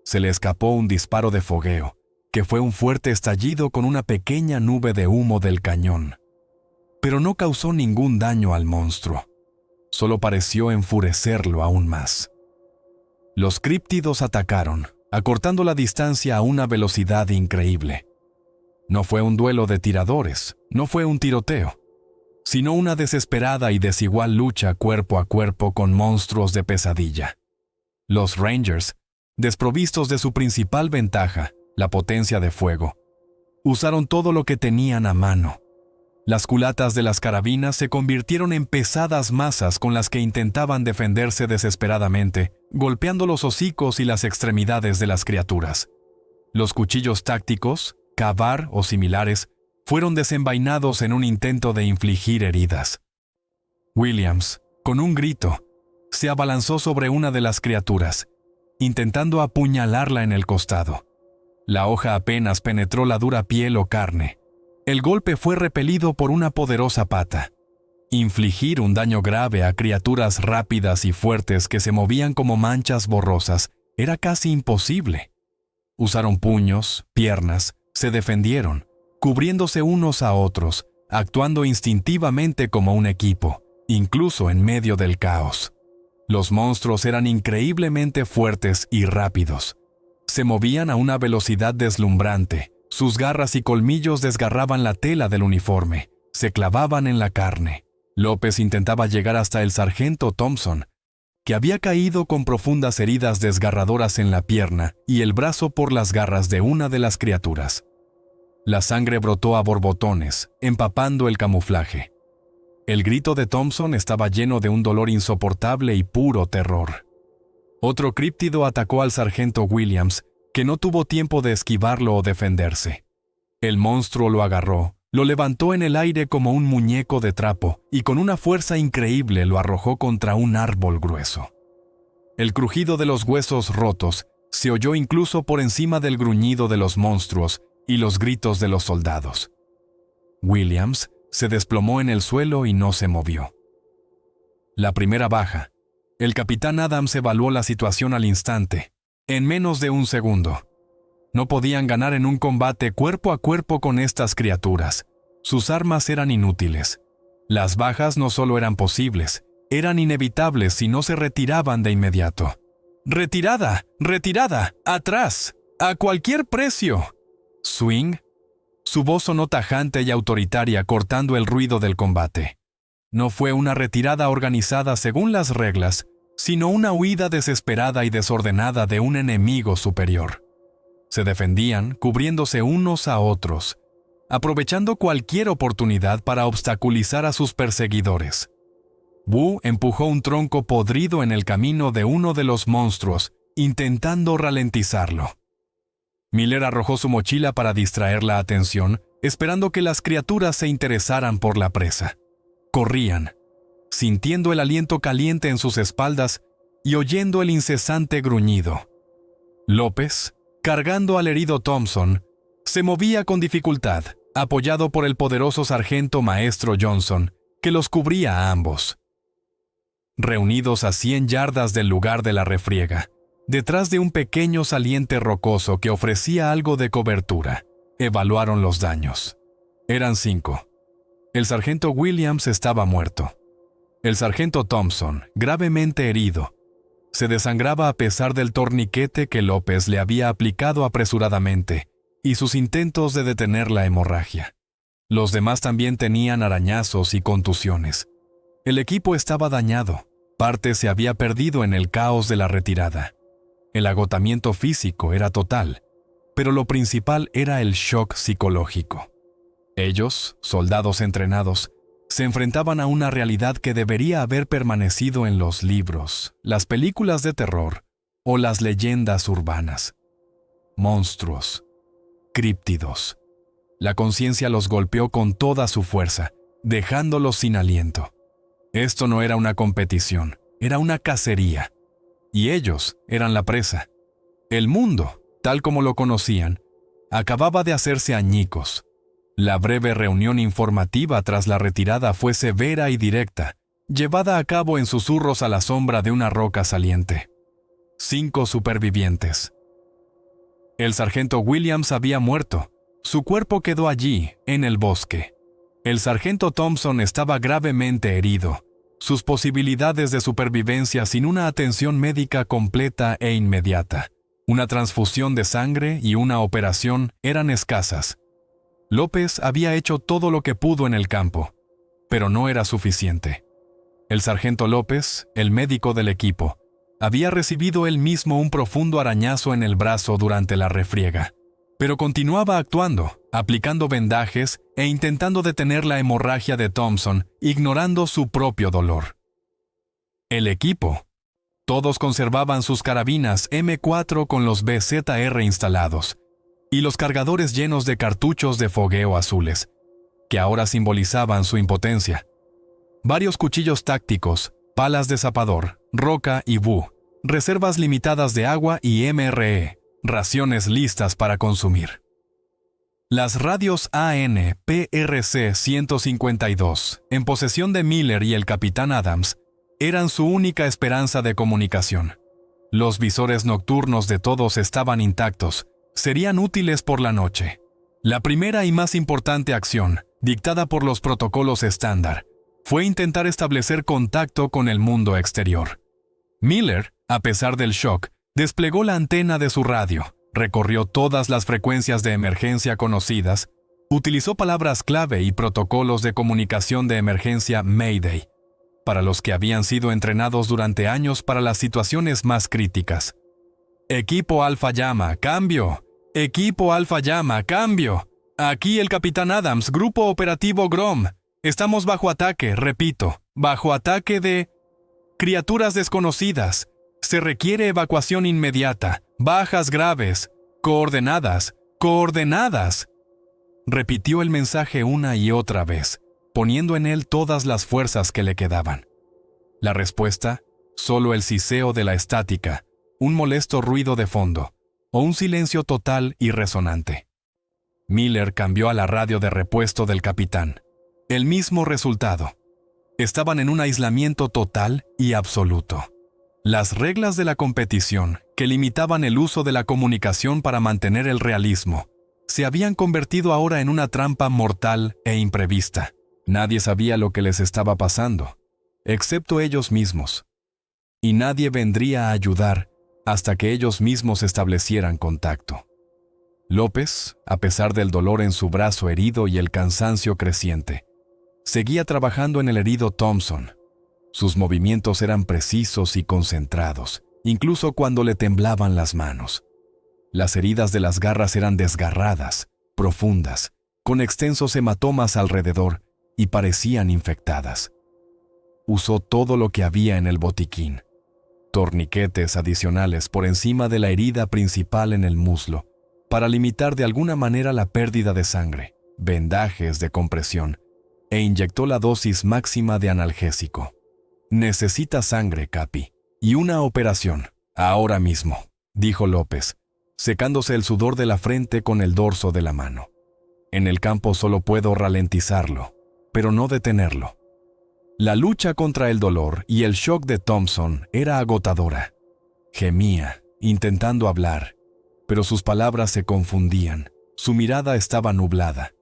se le escapó un disparo de fogueo, que fue un fuerte estallido con una pequeña nube de humo del cañón. Pero no causó ningún daño al monstruo, solo pareció enfurecerlo aún más. Los críptidos atacaron, acortando la distancia a una velocidad increíble. No fue un duelo de tiradores, no fue un tiroteo, sino una desesperada y desigual lucha cuerpo a cuerpo con monstruos de pesadilla. Los Rangers, desprovistos de su principal ventaja, la potencia de fuego, usaron todo lo que tenían a mano. Las culatas de las carabinas se convirtieron en pesadas masas con las que intentaban defenderse desesperadamente, golpeando los hocicos y las extremidades de las criaturas. Los cuchillos tácticos, Ka-Bar o similares, fueron desenvainados en un intento de infligir heridas. Williams, con un grito, se abalanzó sobre una de las criaturas, intentando apuñalarla en el costado. La hoja apenas penetró la dura piel o carne. El golpe fue repelido por una poderosa pata. Infligir un daño grave a criaturas rápidas y fuertes que se movían como manchas borrosas era casi imposible. Usaron puños, piernas, se defendieron, cubriéndose unos a otros, actuando instintivamente como un equipo, incluso en medio del caos. Los monstruos eran increíblemente fuertes y rápidos. Se movían a una velocidad deslumbrante. Sus garras y colmillos desgarraban la tela del uniforme, se clavaban en la carne. López intentaba llegar hasta el sargento Thompson, que había caído con profundas heridas desgarradoras en la pierna y el brazo por las garras de una de las criaturas. La sangre brotó a borbotones, empapando el camuflaje. El grito de Thompson estaba lleno de un dolor insoportable y puro terror. Otro críptido atacó al sargento Williams, que no tuvo tiempo de esquivarlo o defenderse. El monstruo lo agarró, lo levantó en el aire como un muñeco de trapo y con una fuerza increíble lo arrojó contra un árbol grueso. El crujido de los huesos rotos se oyó incluso por encima del gruñido de los monstruos y los gritos de los soldados. Williams se desplomó en el suelo y no se movió. La primera baja. El capitán Adams evaluó la situación al instante, en menos de un segundo. No podían ganar en un combate cuerpo a cuerpo con estas criaturas. Sus armas eran inútiles. Las bajas no solo eran posibles, eran inevitables si no se retiraban de inmediato. ¡Retirada! ¡Retirada! ¡Atrás! ¡A cualquier precio! ¿Swing? Su voz sonó tajante y autoritaria, cortando el ruido del combate. No fue una retirada organizada según las reglas, sino una huida desesperada y desordenada de un enemigo superior. Se defendían, cubriéndose unos a otros, aprovechando cualquier oportunidad para obstaculizar a sus perseguidores. Wu empujó un tronco podrido en el camino de uno de los monstruos, intentando ralentizarlo. Miller arrojó su mochila para distraer la atención, esperando que las criaturas se interesaran por la presa. Corrían, sintiendo el aliento caliente en sus espaldas y oyendo el incesante gruñido. López, cargando al herido Thompson, se movía con dificultad, apoyado por el poderoso sargento maestro Johnson, que los cubría a ambos. Reunidos a 100 yardas del lugar de la refriega, detrás de un pequeño saliente rocoso que ofrecía algo de cobertura, evaluaron los daños. Eran 5. El sargento Williams estaba muerto. El sargento Thompson, gravemente herido, se desangraba a pesar del torniquete que López le había aplicado apresuradamente y sus intentos de detener la hemorragia. Los demás también tenían arañazos y contusiones. El equipo estaba dañado, parte se había perdido en el caos de la retirada. El agotamiento físico era total, pero lo principal era el shock psicológico. Ellos, soldados entrenados, se enfrentaban a una realidad que debería haber permanecido en los libros, las películas de terror o las leyendas urbanas. Monstruos, críptidos. La conciencia los golpeó con toda su fuerza, dejándolos sin aliento. Esto no era una competición, era una cacería. Y ellos eran la presa. El mundo, tal como lo conocían, acababa de hacerse añicos. La breve reunión informativa tras la retirada fue severa y directa, llevada a cabo en susurros a la sombra de una roca saliente. 5 supervivientes. El sargento Williams había muerto. Su cuerpo quedó allí, en el bosque. El sargento Thompson estaba gravemente herido. Sus posibilidades de supervivencia sin una atención médica completa e inmediata, una transfusión de sangre y una operación eran escasas. López había hecho todo lo que pudo en el campo, pero no era suficiente. El sargento López, el médico del equipo, había recibido él mismo un profundo arañazo en el brazo durante la refriega, pero continuaba actuando, aplicando vendajes e intentando detener la hemorragia de Thompson, ignorando su propio dolor. El equipo. Todos conservaban sus carabinas M4 con los BZR instalados y los cargadores llenos de cartuchos de fogueo azules, que ahora simbolizaban su impotencia. Varios cuchillos tácticos, palas de zapador, roca y bu, reservas limitadas de agua y MRE, raciones listas para consumir. Las radios AN/PRC 152, en posesión de Miller y el capitán Adams, eran su única esperanza de comunicación. Los visores nocturnos de todos estaban intactos, serían útiles por la noche. La primera y más importante acción, dictada por los protocolos estándar, fue intentar establecer contacto con el mundo exterior. Miller, a pesar del shock, desplegó la antena de su radio, recorrió todas las frecuencias de emergencia conocidas, utilizó palabras clave y protocolos de comunicación de emergencia Mayday, para los que habían sido entrenados durante años para las situaciones más críticas. Equipo Alfa Llama, cambio. Equipo Alfa Llama, cambio. Aquí el capitán Adams, grupo operativo Grom. Estamos bajo ataque, repito, bajo ataque de criaturas desconocidas. Se requiere evacuación inmediata. Bajas graves. Coordenadas. Coordenadas. Repitió el mensaje una y otra vez, poniendo en él todas las fuerzas que le quedaban. La respuesta, solo el siseo de la estática, un molesto ruido de fondo, o un silencio total y resonante. Miller cambió a la radio de repuesto del capitán. El mismo resultado. Estaban en un aislamiento total y absoluto. Las reglas de la competición, que limitaban el uso de la comunicación para mantener el realismo, se habían convertido ahora en una trampa mortal e imprevista. Nadie sabía lo que les estaba pasando, excepto ellos mismos. Y nadie vendría a ayudar hasta que ellos mismos establecieran contacto. López, a pesar del dolor en su brazo herido y el cansancio creciente, seguía trabajando en el herido Thompson. Sus movimientos eran precisos y concentrados, incluso cuando le temblaban las manos. Las heridas de las garras eran desgarradas, profundas, con extensos hematomas alrededor y parecían infectadas. Usó todo lo que había en el botiquín. Torniquetes adicionales por encima de la herida principal en el muslo, para limitar de alguna manera la pérdida de sangre, vendajes de compresión, e inyectó la dosis máxima de analgésico. Necesita sangre, Capi, y una operación, ahora mismo, dijo López, secándose el sudor de la frente con el dorso de la mano. En el campo solo puedo ralentizarlo, pero no detenerlo. La lucha contra el dolor y el shock de Thompson era agotadora. Gemía, intentando hablar, pero sus palabras se confundían, su mirada estaba nublada.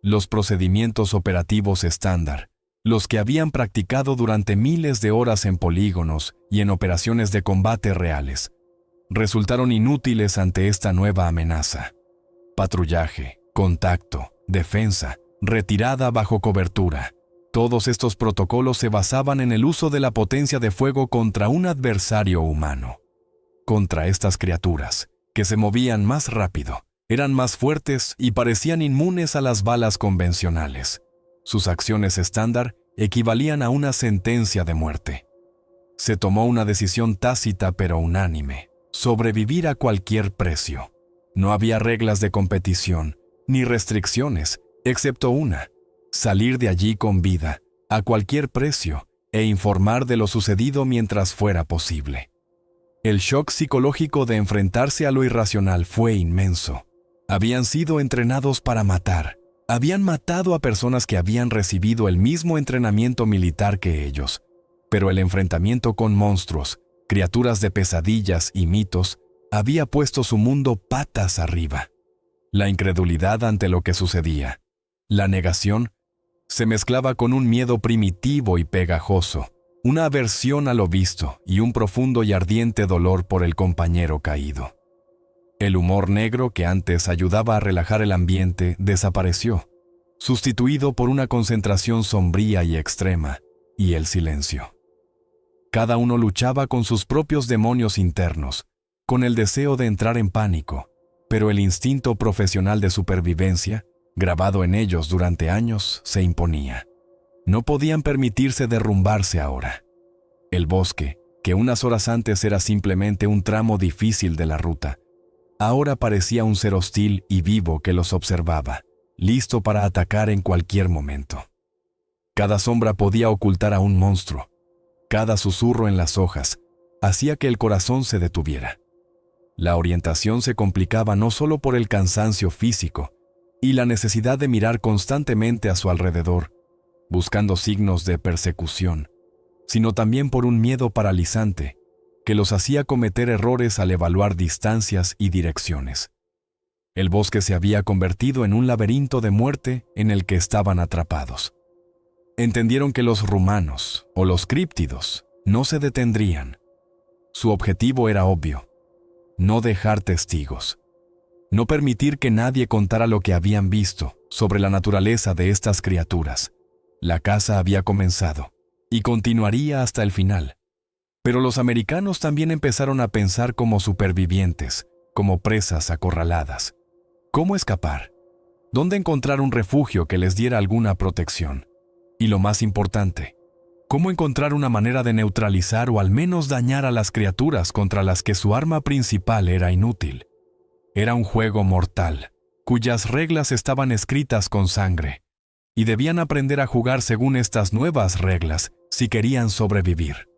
Los procedimientos operativos estándar, los que habían practicado durante miles de horas en polígonos y en operaciones de combate reales, resultaron inútiles ante esta nueva amenaza. Patrullaje, contacto, defensa, retirada bajo cobertura. Todos estos protocolos se basaban en el uso de la potencia de fuego contra un adversario humano. Contra estas criaturas, que se movían más rápido, eran más fuertes y parecían inmunes a las balas convencionales. Sus acciones estándar equivalían a una sentencia de muerte. Se tomó una decisión tácita pero unánime: sobrevivir a cualquier precio. No había reglas de competición, ni restricciones, excepto una: salir de allí con vida, a cualquier precio, e informar de lo sucedido mientras fuera posible. El shock psicológico de enfrentarse a lo irracional fue inmenso. Habían sido entrenados para matar. Habían matado a personas que habían recibido el mismo entrenamiento militar que ellos. Pero el enfrentamiento con monstruos, criaturas de pesadillas y mitos, había puesto su mundo patas arriba. La incredulidad ante lo que sucedía, la negación, se mezclaba con un miedo primitivo y pegajoso, una aversión a lo visto y un profundo y ardiente dolor por el compañero caído. El humor negro que antes ayudaba a relajar el ambiente desapareció, sustituido por una concentración sombría y extrema, y el silencio. Cada uno luchaba con sus propios demonios internos, con el deseo de entrar en pánico, pero el instinto profesional de supervivencia, grabado en ellos durante años, se imponía. No podían permitirse derrumbarse ahora. El bosque, que unas horas antes era simplemente un tramo difícil de la ruta, ahora parecía un ser hostil y vivo que los observaba, listo para atacar en cualquier momento. Cada sombra podía ocultar a un monstruo. Cada susurro en las hojas hacía que el corazón se detuviera. La orientación se complicaba no solo por el cansancio físico y la necesidad de mirar constantemente a su alrededor, buscando signos de persecución, sino también por un miedo paralizante que los hacía cometer errores al evaluar distancias y direcciones. El bosque se había convertido en un laberinto de muerte en el que estaban atrapados. Entendieron que los rumanos o los críptidos no se detendrían. Su objetivo era obvio: no dejar testigos. No permitir que nadie contara lo que habían visto sobre la naturaleza de estas criaturas. La caza había comenzado y continuaría hasta el final. Pero los americanos también empezaron a pensar como supervivientes, como presas acorraladas. ¿Cómo escapar? ¿Dónde encontrar un refugio que les diera alguna protección? Y lo más importante, ¿cómo encontrar una manera de neutralizar o al menos dañar a las criaturas contra las que su arma principal era inútil? Era un juego mortal, cuyas reglas estaban escritas con sangre, y debían aprender a jugar según estas nuevas reglas si querían sobrevivir.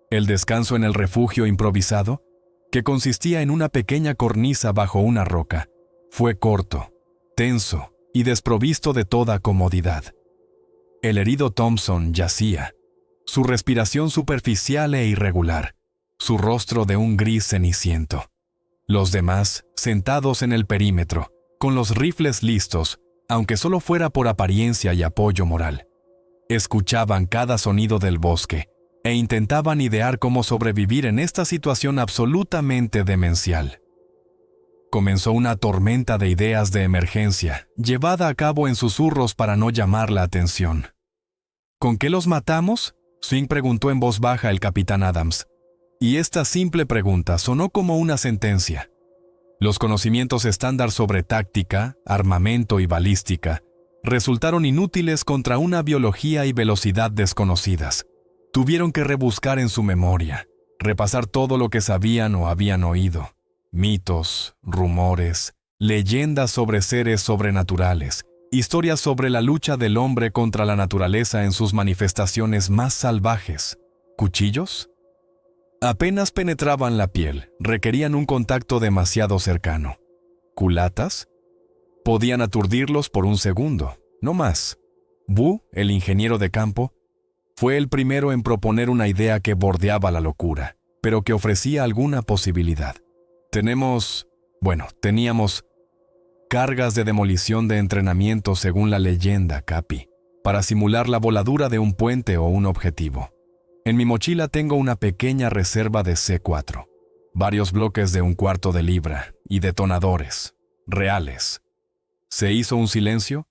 El descanso en el refugio improvisado, que consistía en una pequeña cornisa bajo una roca, fue corto, tenso y desprovisto de toda comodidad. El herido Thompson yacía, su respiración superficial e irregular, su rostro de un gris ceniciento. Los demás, sentados en el perímetro, con los rifles listos, aunque solo fuera por apariencia y apoyo moral, escuchaban cada sonido del bosque e intentaban idear cómo sobrevivir en esta situación absolutamente demencial. Comenzó una tormenta de ideas de emergencia, llevada a cabo en susurros para no llamar la atención. ¿Con qué los matamos?, Swing preguntó en voz baja el capitán Adams. Y esta simple pregunta sonó como una sentencia. Los conocimientos estándar sobre táctica, armamento y balística resultaron inútiles contra una biología y velocidad desconocidas. Tuvieron que rebuscar en su memoria, repasar todo lo que sabían o habían oído. Mitos, rumores, leyendas sobre seres sobrenaturales, historias sobre la lucha del hombre contra la naturaleza en sus manifestaciones más salvajes. ¿Cuchillos? Apenas penetraban la piel, requerían un contacto demasiado cercano. ¿Culatas? Podían aturdirlos por un segundo, no más. Wu, el ingeniero de campo, fue el primero en proponer una idea que bordeaba la locura, pero que ofrecía alguna posibilidad. Teníamos cargas de demolición de entrenamiento según la leyenda, Capi. para simular la voladura de un puente o un objetivo. En mi mochila tengo una pequeña reserva de C4, varios bloques de 1/4 de libra y detonadores, reales. Se hizo un silencio,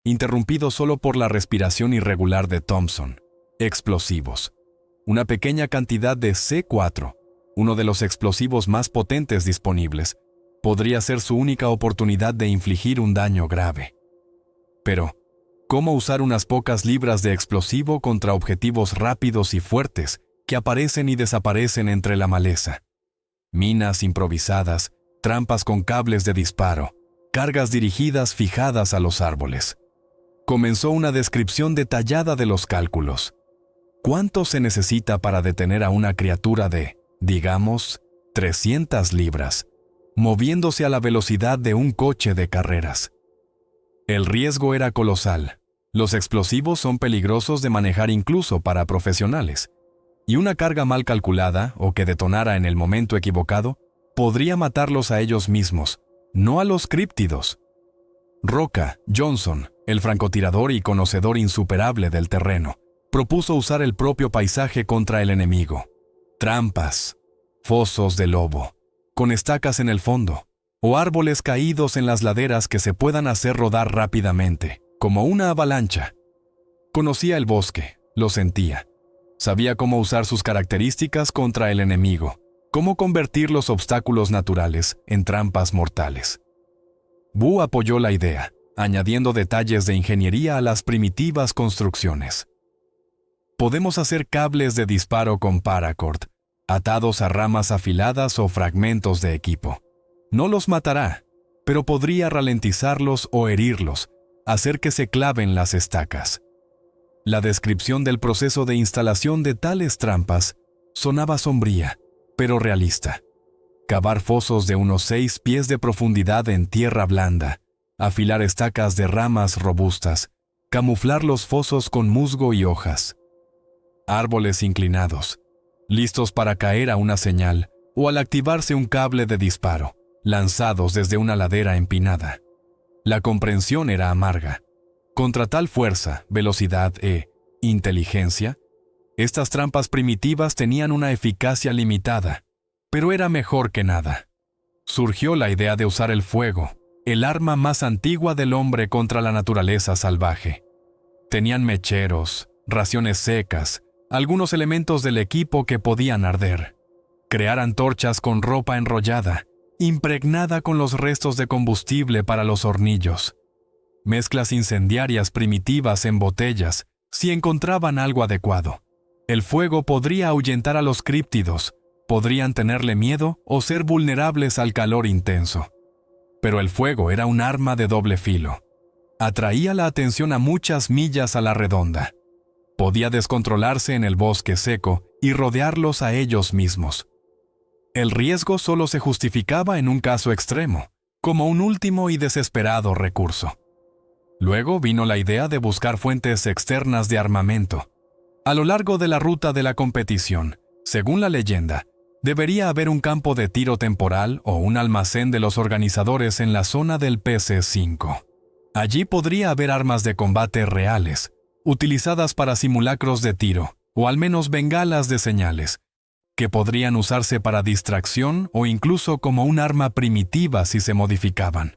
interrumpido solo por la respiración irregular de Thompson. Explosivos. Una pequeña cantidad de C4, uno de los explosivos más potentes disponibles, podría ser su única oportunidad de infligir un daño grave. Pero, ¿cómo usar unas pocas libras de explosivo contra objetivos rápidos y fuertes que aparecen y desaparecen entre la maleza? Minas improvisadas, trampas con cables de disparo, cargas dirigidas fijadas a los árboles. Comenzó una descripción detallada de los cálculos. ¿Cuánto se necesita para detener a una criatura de, digamos, 300 libras, moviéndose a la velocidad de un coche de carreras? El riesgo era colosal. Los explosivos son peligrosos de manejar incluso para profesionales, y una carga mal calculada o que detonara en el momento equivocado podría matarlos a ellos mismos, no a los críptidos. Roca, Johnson, el francotirador y conocedor insuperable del terreno, propuso usar el propio paisaje contra el enemigo. Trampas, fosos de lobo, con estacas en el fondo, o árboles caídos en las laderas que se puedan hacer rodar rápidamente, como una avalancha. Conocía el bosque, lo sentía. Sabía cómo usar sus características contra el enemigo, cómo convertir los obstáculos naturales en trampas mortales. Wu apoyó la idea, añadiendo detalles de ingeniería a las primitivas construcciones. Podemos hacer cables de disparo con paracord, atados a ramas afiladas o fragmentos de equipo. No los matará, pero podría ralentizarlos o herirlos, hacer que se claven las estacas. La descripción del proceso de instalación de tales trampas sonaba sombría, pero realista. Cavar fosos de unos 6 pies de profundidad en tierra blanda, afilar estacas de ramas robustas, camuflar los fosos con musgo y hojas. Árboles inclinados, listos para caer a una señal o al activarse un cable de disparo, lanzados desde una ladera empinada. La comprensión era amarga. Contra tal fuerza, velocidad e inteligencia, estas trampas primitivas tenían una eficacia limitada, pero era mejor que nada. Surgió la idea de usar el fuego, el arma más antigua del hombre contra la naturaleza salvaje. Tenían mecheros, raciones secas, algunos elementos del equipo que podían arder. Crear antorchas con ropa enrollada, impregnada con los restos de combustible para los hornillos. Mezclas incendiarias primitivas en botellas, si encontraban algo adecuado. El fuego podría ahuyentar a los críptidos, podrían tenerle miedo o ser vulnerables al calor intenso. Pero el fuego era un arma de doble filo. Atraía la atención a muchas millas a la redonda. Podía descontrolarse en el bosque seco y rodearlos a ellos mismos. El riesgo solo se justificaba en un caso extremo, como un último y desesperado recurso. Luego vino la idea de buscar fuentes externas de armamento. A lo largo de la ruta de la competición, según la leyenda, debería haber un campo de tiro temporal o un almacén de los organizadores en la zona del PC-5. Allí podría haber armas de combate reales, utilizadas para simulacros de tiro, o al menos bengalas de señales, que podrían usarse para distracción o incluso como un arma primitiva si se modificaban.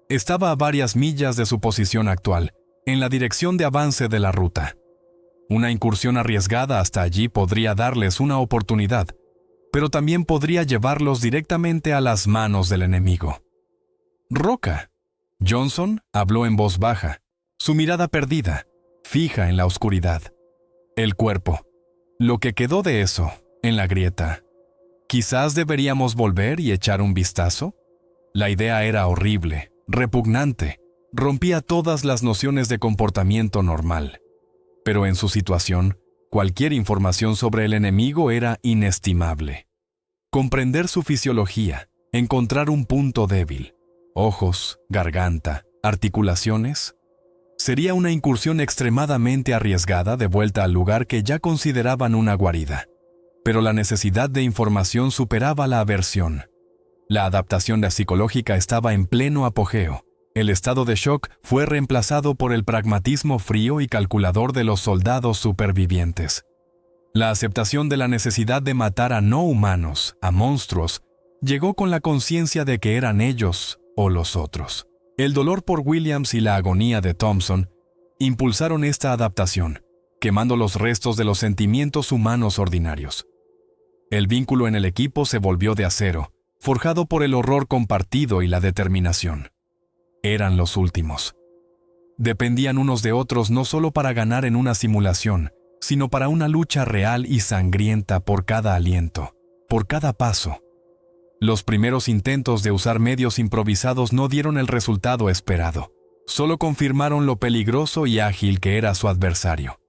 Estaba a varias millas de su posición actual, en la dirección de avance de la ruta. Una incursión arriesgada hasta allí podría darles una oportunidad, pero también podría llevarlos directamente a las manos del enemigo. Roca. Johnson habló en voz baja, su mirada perdida, fija en la oscuridad. El cuerpo. Lo que quedó de eso, en la grieta. ¿Quizás deberíamos volver y echar un vistazo? La idea era horrible, repugnante, rompía todas las nociones de comportamiento normal. Pero en su situación, cualquier información sobre el enemigo era inestimable. Comprender su fisiología, encontrar un punto débil, ojos, garganta, articulaciones, sería una incursión extremadamente arriesgada de vuelta al lugar que ya consideraban una guarida. Pero la necesidad de información superaba la aversión. La adaptación psicológica estaba en pleno apogeo, El estado de shock fue reemplazado por el pragmatismo frío y calculador de los soldados supervivientes. La aceptación de la necesidad de matar a no humanos, a monstruos, llegó con la conciencia de que eran ellos o los otros. El dolor por Williams y la agonía de Thompson impulsaron esta adaptación, quemando los restos de los sentimientos humanos ordinarios. El vínculo en el equipo se volvió de acero, forjado por el horror compartido y la determinación. Eran los últimos. Dependían unos de otros no solo para ganar en una simulación, sino para una lucha real y sangrienta por cada aliento, por cada paso. Los primeros intentos de usar medios improvisados no dieron el resultado esperado. Solo confirmaron lo peligroso y ágil que era su adversario.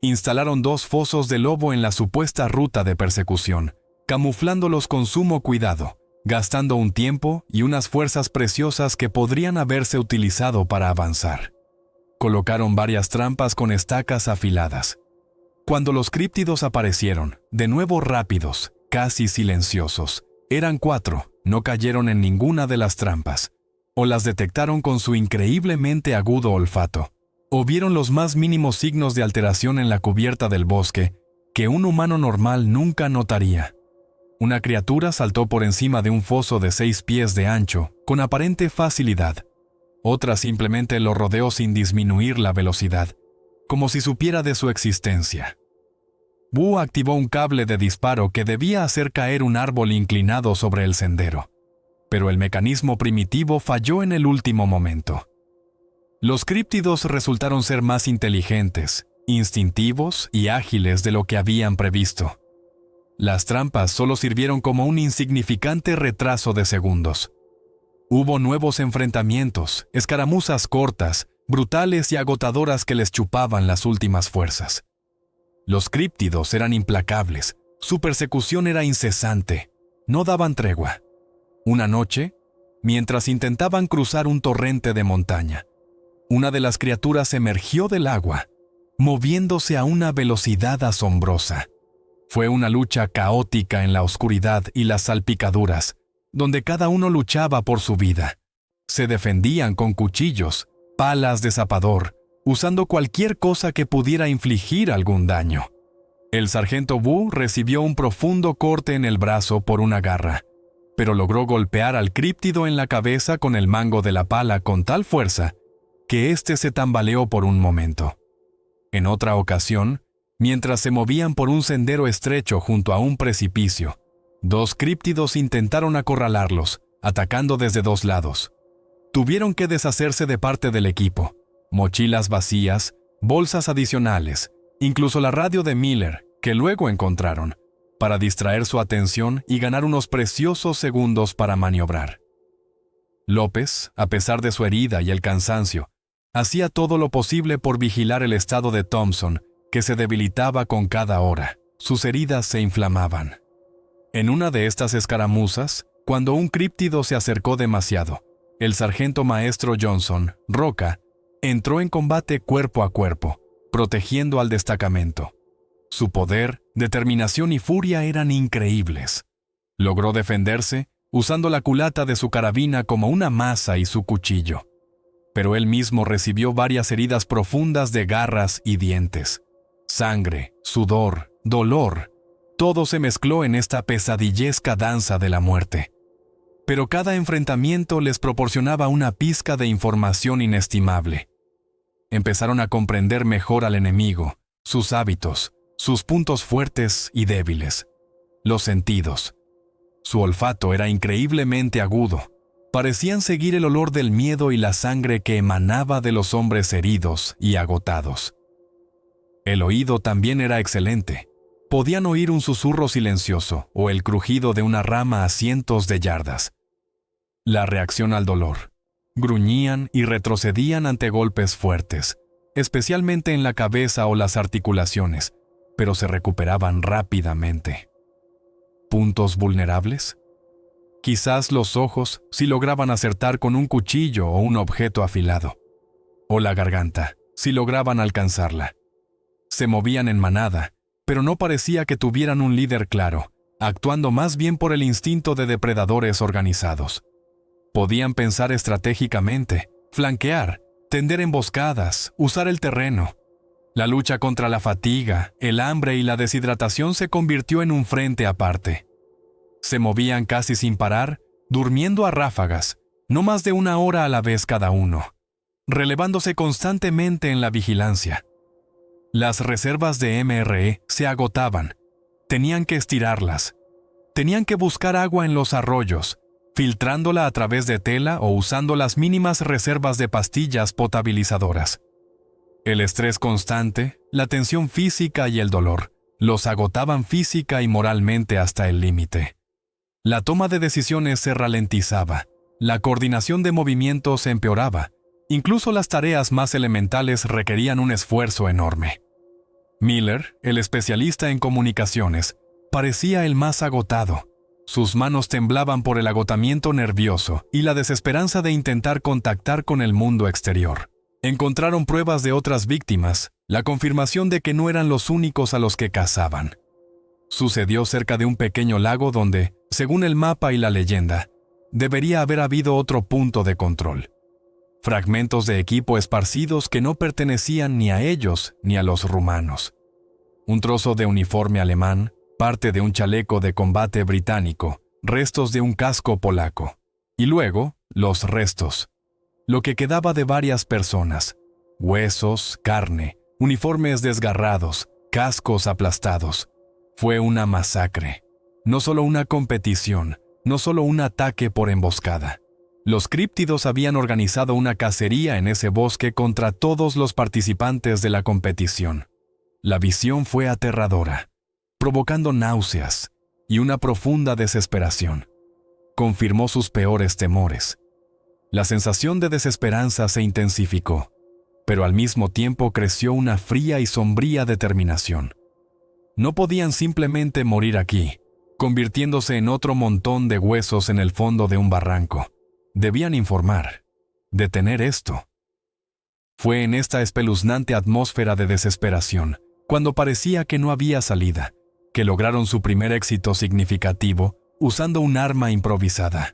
Instalaron 2 fosos de lobo en la supuesta ruta de persecución, camuflándolos con sumo cuidado, gastando un tiempo y unas fuerzas preciosas que podrían haberse utilizado para avanzar. Colocaron varias trampas con estacas afiladas. Cuando los críptidos aparecieron, de nuevo rápidos, casi silenciosos, eran 4, no cayeron en ninguna de las trampas, o las detectaron con su increíblemente agudo olfato, o vieron los más mínimos signos de alteración en la cubierta del bosque que un humano normal nunca notaría. Una criatura saltó por encima de un foso de 6 pies de ancho, con aparente facilidad. Otra simplemente lo rodeó sin disminuir la velocidad, como si supiera de su existencia. Wu activó un cable de disparo que debía hacer caer un árbol inclinado sobre el sendero, pero el mecanismo primitivo falló en el último momento. Los críptidos resultaron ser más inteligentes, instintivos y ágiles de lo que habían previsto. Las trampas solo sirvieron como un insignificante retraso de segundos. Hubo nuevos enfrentamientos, escaramuzas cortas, brutales y agotadoras que les chupaban las últimas fuerzas. Los críptidos eran implacables, su persecución era incesante, no daban tregua. Una noche, mientras intentaban cruzar un torrente de montaña, una de las criaturas emergió del agua, moviéndose a una velocidad asombrosa. Fue una lucha caótica en la oscuridad y las salpicaduras, donde cada uno luchaba por su vida. Se defendían con cuchillos, palas de zapador, usando cualquier cosa que pudiera infligir algún daño. El sargento Wu recibió un profundo corte en el brazo por una garra, pero logró golpear al críptido en la cabeza con el mango de la pala con tal fuerza que éste se tambaleó por un momento. En otra ocasión, mientras se movían por un sendero estrecho junto a un precipicio, 2 críptidos intentaron acorralarlos, atacando desde 2 lados. Tuvieron que deshacerse de parte del equipo, mochilas vacías, bolsas adicionales, incluso la radio de Miller, que luego encontraron, para distraer su atención y ganar unos preciosos segundos para maniobrar. López, a pesar de su herida y el cansancio, hacía todo lo posible por vigilar el estado de Thompson, que se debilitaba con cada hora. Sus heridas se inflamaban. En una de estas escaramuzas, cuando un críptido se acercó demasiado, el sargento maestro Johnson, Roca, entró en combate cuerpo a cuerpo, protegiendo al destacamento. Su poder, determinación y furia eran increíbles. Logró defenderse usando la culata de su carabina como una maza y su cuchillo. Pero él mismo recibió varias heridas profundas de garras y dientes. Sangre, sudor, dolor, todo se mezcló en esta pesadillesca danza de la muerte. Pero cada enfrentamiento les proporcionaba una pizca de información inestimable. Empezaron a comprender mejor al enemigo, sus hábitos, sus puntos fuertes y débiles, los sentidos. Su olfato era increíblemente agudo. Parecían seguir el olor del miedo y la sangre que emanaba de los hombres heridos y agotados. El oído también era excelente. Podían oír un susurro silencioso o el crujido de una rama a cientos de yardas. La reacción al dolor. Gruñían y retrocedían ante golpes fuertes, especialmente en la cabeza o las articulaciones, pero se recuperaban rápidamente. ¿Puntos vulnerables? Quizás los ojos, si lograban acertar con un cuchillo o un objeto afilado. O la garganta, si lograban alcanzarla. Se movían en manada, pero no parecía que tuvieran un líder claro, actuando más bien por el instinto de depredadores organizados. Podían pensar estratégicamente, flanquear, tender emboscadas, usar el terreno. La lucha contra la fatiga, el hambre y la deshidratación se convirtió en un frente aparte. Se movían casi sin parar, durmiendo a ráfagas, no más de 1 hora a la vez cada uno, relevándose constantemente en la vigilancia. Las reservas de MRE se agotaban. Tenían que estirarlas. Tenían que buscar agua en los arroyos, filtrándola a través de tela o usando las mínimas reservas de pastillas potabilizadoras. El estrés constante, la tensión física y el dolor los agotaban física y moralmente hasta el límite. La toma de decisiones se ralentizaba, la coordinación de movimientos empeoraba, incluso las tareas más elementales requerían un esfuerzo enorme. Miller, el especialista en comunicaciones, parecía el más agotado. Sus manos temblaban por el agotamiento nervioso y la desesperanza de intentar contactar con el mundo exterior. Encontraron pruebas de otras víctimas, la confirmación de que no eran los únicos a los que cazaban. Sucedió cerca de un pequeño lago donde, según el mapa y la leyenda, debería haber habido otro punto de control. Fragmentos de equipo esparcidos que no pertenecían ni a ellos ni a los rumanos. Un trozo de uniforme alemán, parte de un chaleco de combate británico, restos de un casco polaco. Y luego, los restos. Lo que quedaba de varias personas. Huesos, carne, uniformes desgarrados, cascos aplastados. Fue una masacre. No solo una competición, no solo un ataque por emboscada. Los críptidos habían organizado una cacería en ese bosque contra todos los participantes de la competición. La visión fue aterradora, provocando náuseas y una profunda desesperación. Confirmó sus peores temores. La sensación de desesperanza se intensificó, pero al mismo tiempo creció una fría y sombría determinación. No podían simplemente morir aquí, convirtiéndose en otro montón de huesos en el fondo de un barranco. Debían informar, detener esto. Fue en esta espeluznante atmósfera de desesperación, cuando parecía que no había salida, que lograron su primer éxito significativo usando un arma improvisada.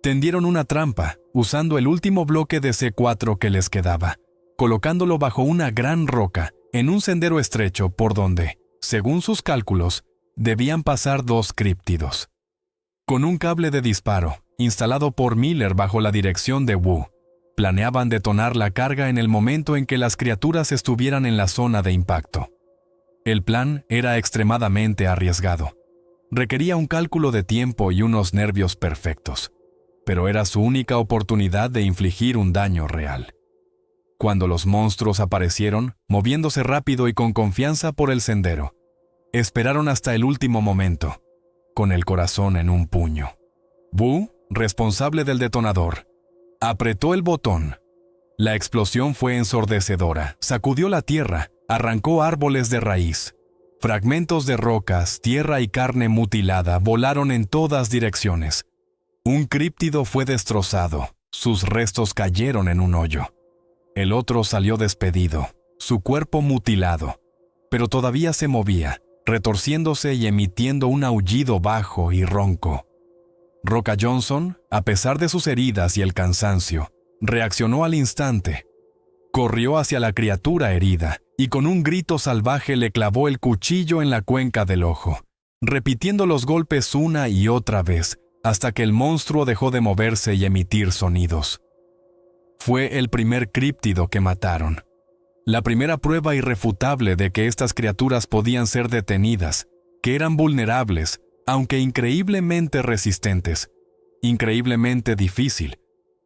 Tendieron una trampa, usando el último bloque de C4 que les quedaba, colocándolo bajo una gran roca, en un sendero estrecho por donde, según sus cálculos, debían pasar 2 críptidos. Con un cable de disparo, instalado por Miller bajo la dirección de Wu, planeaban detonar la carga en el momento en que las criaturas estuvieran en la zona de impacto. El plan era extremadamente arriesgado. Requería un cálculo de tiempo y unos nervios perfectos, pero era su única oportunidad de infligir un daño real. Cuando los monstruos aparecieron, moviéndose rápido y con confianza por el sendero, esperaron hasta el último momento, con el corazón en un puño. Wu, responsable del detonador, apretó el botón. La explosión fue ensordecedora, sacudió la tierra, arrancó árboles de raíz. Fragmentos de rocas, tierra y carne mutilada volaron en todas direcciones. Un críptido fue destrozado, sus restos cayeron en un hoyo. El otro salió despedido, su cuerpo mutilado, pero todavía se movía, retorciéndose y emitiendo un aullido bajo y ronco. Roca Johnson, a pesar de sus heridas y el cansancio, reaccionó al instante. Corrió hacia la criatura herida y con un grito salvaje le clavó el cuchillo en la cuenca del ojo, repitiendo los golpes una y otra vez, hasta que el monstruo dejó de moverse y emitir sonidos. Fue el primer críptido que mataron. La primera prueba irrefutable de que estas criaturas podían ser detenidas, que eran vulnerables, aunque increíblemente resistentes, increíblemente difícil,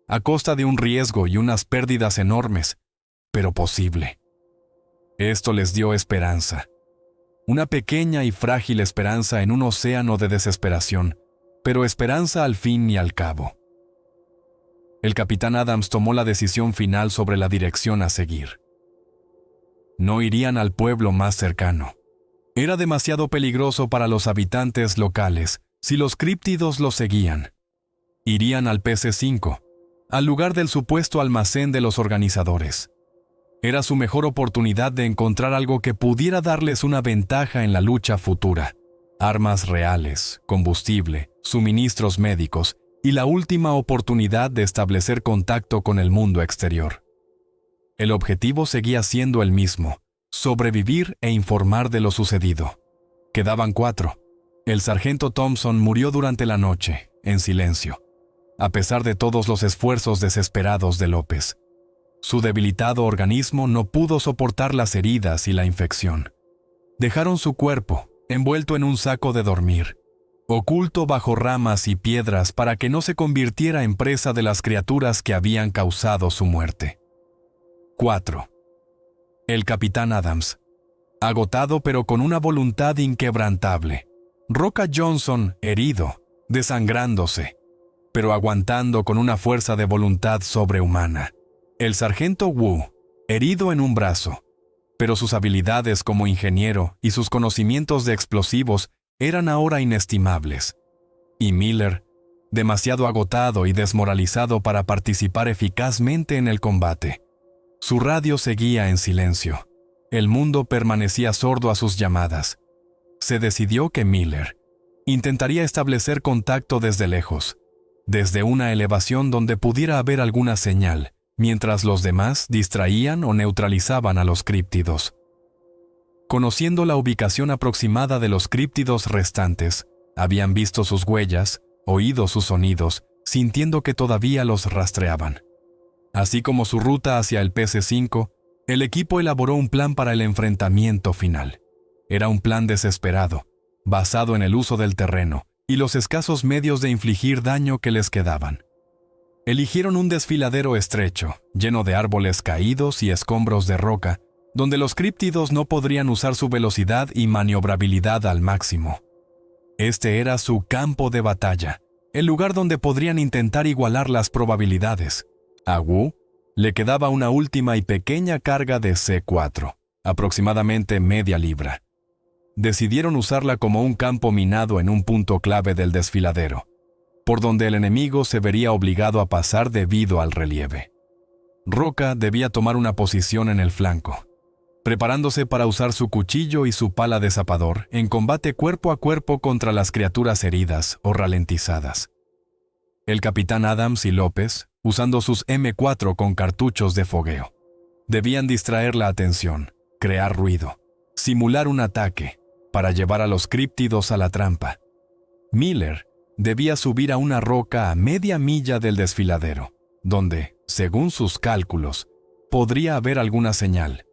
a costa de un riesgo y unas pérdidas enormes, pero posible. Esto les dio esperanza. Una pequeña y frágil esperanza en un océano de desesperación, pero esperanza al fin y al cabo. El capitán Adams tomó la decisión final sobre la dirección a seguir. No irían al pueblo más cercano. Era demasiado peligroso para los habitantes locales si los críptidos los seguían. Irían al PC-5, al lugar del supuesto almacén de los organizadores. Era su mejor oportunidad de encontrar algo que pudiera darles una ventaja en la lucha futura. Armas reales, combustible, suministros médicos y la última oportunidad de establecer contacto con el mundo exterior. El objetivo seguía siendo el mismo: sobrevivir e informar de lo sucedido. Quedaban 4. El sargento Thompson murió durante la noche, en silencio, a pesar de todos los esfuerzos desesperados de López. Su debilitado organismo no pudo soportar las heridas y la infección. Dejaron su cuerpo, envuelto en un saco de dormir, oculto bajo ramas y piedras para que no se convirtiera en presa de las criaturas que habían causado su muerte. 4. El capitán Adams, agotado pero con una voluntad inquebrantable. Roca Johnson, herido, desangrándose, pero aguantando con una fuerza de voluntad sobrehumana. El sargento Wu, herido en un brazo, pero sus habilidades como ingeniero y sus conocimientos de explosivos eran ahora inestimables. Y Miller, demasiado agotado y desmoralizado para participar eficazmente en el combate. Su radio seguía en silencio. El mundo permanecía sordo a sus llamadas. Se decidió que Miller intentaría establecer contacto desde lejos, desde una elevación donde pudiera haber alguna señal, mientras los demás distraían o neutralizaban a los críptidos. Conociendo la ubicación aproximada de los críptidos restantes, habían visto sus huellas, oído sus sonidos, sintiendo que todavía los rastreaban. Así como su ruta hacia el PC-5, el equipo elaboró un plan para el enfrentamiento final. Era un plan desesperado, basado en el uso del terreno y los escasos medios de infligir daño que les quedaban. Eligieron un desfiladero estrecho, lleno de árboles caídos y escombros de roca, donde los críptidos no podrían usar su velocidad y maniobrabilidad al máximo. Este era su campo de batalla, el lugar donde podrían intentar igualar las probabilidades. A Wu le quedaba una última y pequeña carga de C4, aproximadamente media libra. Decidieron usarla como un campo minado en un punto clave del desfiladero, por donde el enemigo se vería obligado a pasar debido al relieve. Roca debía tomar una posición en el flanco, preparándose para usar su cuchillo y su pala de zapador en combate cuerpo a cuerpo contra las criaturas heridas o ralentizadas. El capitán Adams y López, usando sus M4 con cartuchos de fogueo, debían distraer la atención, crear ruido, simular un ataque, para llevar a los críptidos a la trampa. Miller debía subir a una roca a media milla del desfiladero, donde, según sus cálculos, podría haber alguna señal,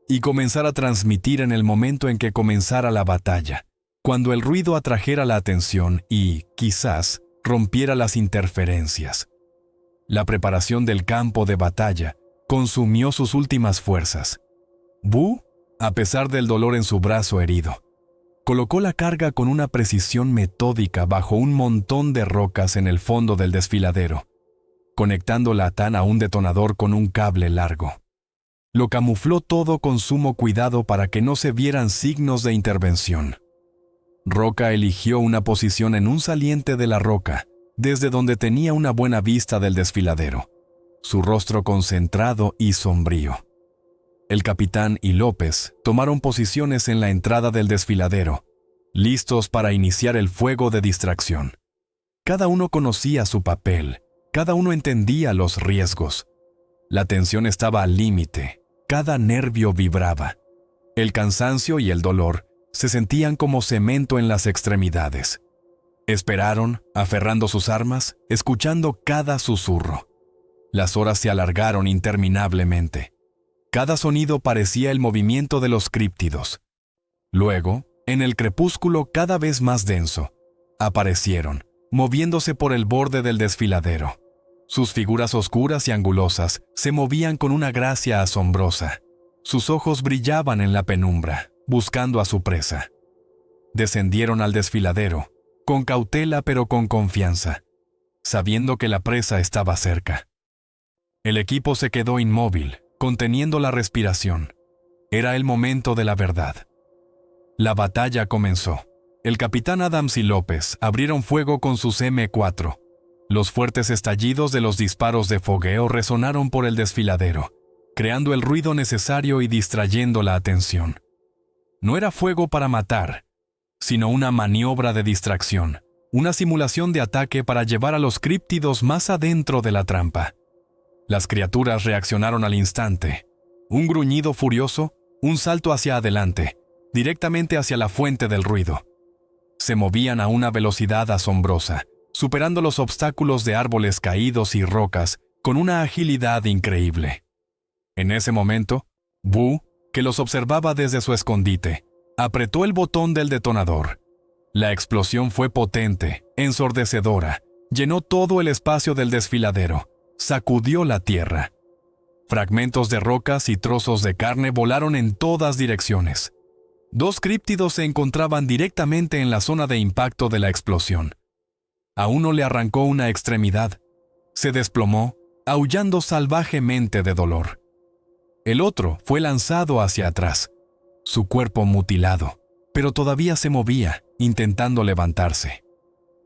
y comenzar a transmitir en el momento en que comenzara la batalla, cuando el ruido atrajera la atención y, quizás, rompiera las interferencias. La preparación del campo de batalla consumió sus últimas fuerzas. Wu, a pesar del dolor en su brazo herido, colocó la carga con una precisión metódica bajo un montón de rocas en el fondo del desfiladero, conectando la TAN a un detonador con un cable largo. Lo camufló todo con sumo cuidado para que no se vieran signos de intervención. Roca eligió una posición en un saliente de la roca, desde donde tenía una buena vista del desfiladero, su rostro concentrado y sombrío. El capitán y López tomaron posiciones en la entrada del desfiladero, listos para iniciar el fuego de distracción. Cada uno conocía su papel, cada uno entendía los riesgos. La tensión estaba al límite, cada nervio vibraba. El cansancio y el dolor se sentían como cemento en las extremidades. Esperaron, aferrando sus armas, escuchando cada susurro. Las horas se alargaron interminablemente. Cada sonido parecía el movimiento de los críptidos. Luego, en el crepúsculo cada vez más denso, aparecieron, moviéndose por el borde del desfiladero. Sus figuras oscuras y angulosas se movían con una gracia asombrosa. Sus ojos brillaban en la penumbra, buscando a su presa. Descendieron al desfiladero, con cautela pero con confianza, sabiendo que la presa estaba cerca. El equipo se quedó inmóvil, conteniendo la respiración. Era el momento de la verdad. La batalla comenzó. El capitán Adams y López abrieron fuego con sus M4. Los fuertes estallidos de los disparos de fogueo resonaron por el desfiladero, creando el ruido necesario y distrayendo la atención. No era fuego para matar, sino una maniobra de distracción, una simulación de ataque para llevar a los críptidos más adentro de la trampa. Las criaturas reaccionaron al instante. Un gruñido furioso, un salto hacia adelante, directamente hacia la fuente del ruido. Se movían a una velocidad asombrosa, superando los obstáculos de árboles caídos y rocas con una agilidad increíble. En ese momento, Wu, que los observaba desde su escondite, apretó el botón del detonador. La explosión fue potente, ensordecedora, llenó todo el espacio del desfiladero, sacudió la tierra. Fragmentos de rocas y trozos de carne volaron en todas direcciones. 2 críptidos se encontraban directamente en la zona de impacto de la explosión. A uno le arrancó una extremidad. Se desplomó, aullando salvajemente de dolor. El otro fue lanzado hacia atrás, su cuerpo mutilado, pero todavía se movía, intentando levantarse.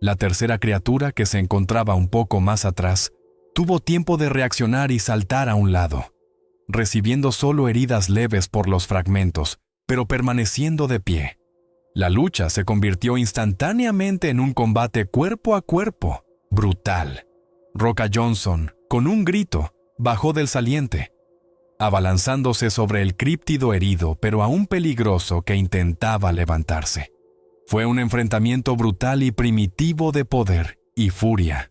La tercera criatura, que se encontraba un poco más atrás, tuvo tiempo de reaccionar y saltar a un lado, recibiendo solo heridas leves por los fragmentos, pero permaneciendo de pie. La lucha se convirtió instantáneamente en un combate cuerpo a cuerpo, brutal. Roca Johnson, con un grito, bajó del saliente, abalanzándose sobre el críptido herido pero aún peligroso que intentaba levantarse. Fue un enfrentamiento brutal y primitivo de poder y furia.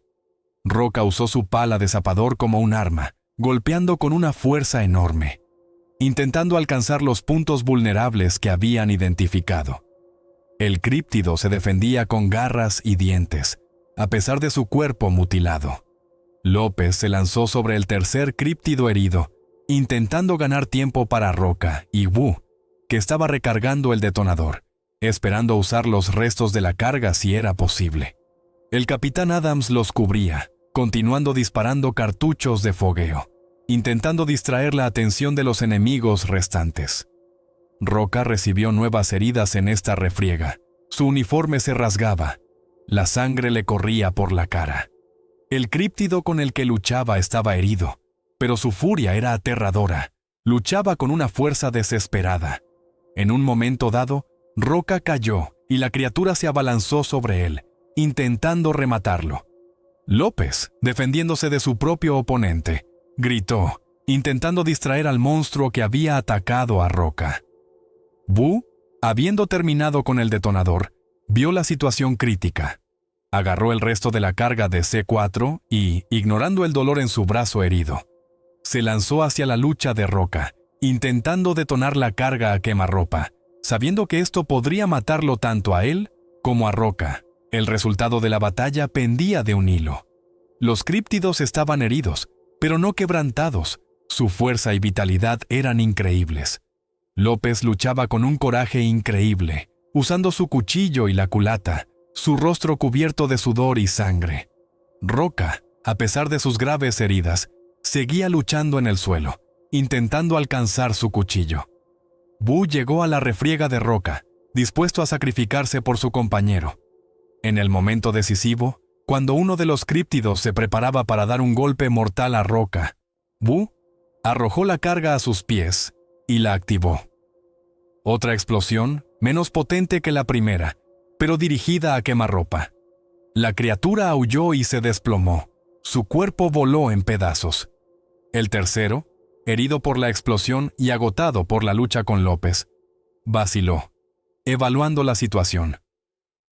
Roca usó su pala de zapador como un arma, golpeando con una fuerza enorme, intentando alcanzar los puntos vulnerables que habían identificado. El críptido se defendía con garras y dientes, a pesar de su cuerpo mutilado. López se lanzó sobre el tercer críptido herido, intentando ganar tiempo para Roca y Wu, que estaba recargando el detonador, esperando usar los restos de la carga si era posible. El capitán Adams los cubría, continuando disparando cartuchos de fogueo, intentando distraer la atención de los enemigos restantes. Roca recibió nuevas heridas en esta refriega. Su uniforme se rasgaba. La sangre le corría por la cara. El críptido con el que luchaba estaba herido, pero su furia era aterradora. Luchaba con una fuerza desesperada. En un momento dado, Roca cayó y la criatura se abalanzó sobre él, intentando rematarlo. López, defendiéndose de su propio oponente, gritó, intentando distraer al monstruo que había atacado a Roca. Wu, habiendo terminado con el detonador, vio la situación crítica. Agarró el resto de la carga de C4 y, ignorando el dolor en su brazo herido, se lanzó hacia la lucha de Roca, intentando detonar la carga a quemarropa, sabiendo que esto podría matarlo tanto a él como a Roca. El resultado de la batalla pendía de un hilo. Los críptidos estaban heridos, pero no quebrantados. Su fuerza y vitalidad eran increíbles. López luchaba con un coraje increíble, usando su cuchillo y la culata, su rostro cubierto de sudor y sangre. Roca, a pesar de sus graves heridas, seguía luchando en el suelo, intentando alcanzar su cuchillo. Wu llegó a la refriega de Roca, dispuesto a sacrificarse por su compañero. En el momento decisivo, cuando uno de los críptidos se preparaba para dar un golpe mortal a Roca, Wu arrojó la carga a sus pies y la activó. Otra explosión, menos potente que la primera, pero dirigida a quemarropa. La criatura aulló y se desplomó. Su cuerpo voló en pedazos. El tercero, herido por la explosión y agotado por la lucha con López, vaciló, evaluando la situación.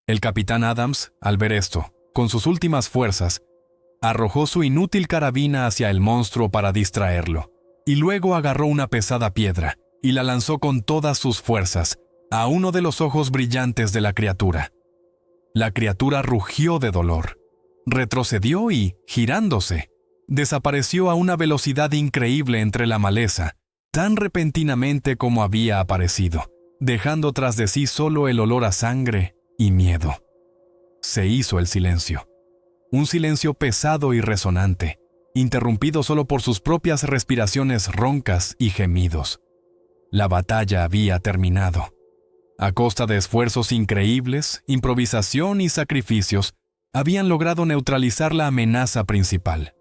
El capitán Adams, al ver esto, con sus últimas fuerzas, arrojó su inútil carabina hacia el monstruo para distraerlo, y luego agarró una pesada piedra y la lanzó con todas sus fuerzas a uno de los ojos brillantes de la criatura. La criatura rugió de dolor, retrocedió y, girándose, desapareció a una velocidad increíble entre la maleza, tan repentinamente como había aparecido, dejando tras de sí solo el olor a sangre y miedo. Se hizo el silencio. Un silencio pesado y resonante, interrumpido solo por sus propias respiraciones roncas y gemidos. La batalla había terminado. A costa de esfuerzos increíbles, improvisación y sacrificios, habían logrado neutralizar la amenaza principal.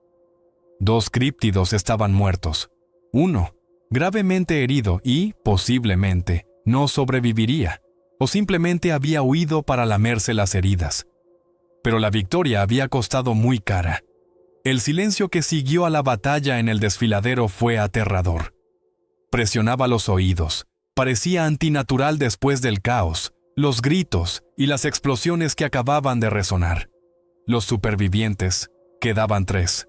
2 críptidos estaban muertos. Uno, gravemente herido y, posiblemente, no sobreviviría, o simplemente había huido para lamerse las heridas. pero la victoria había costado muy cara. El silencio que siguió a la batalla en el desfiladero fue aterrador. Presionaba los oídos, parecía antinatural después del caos, los gritos y las explosiones que acababan de resonar. Los supervivientes, quedaban 3.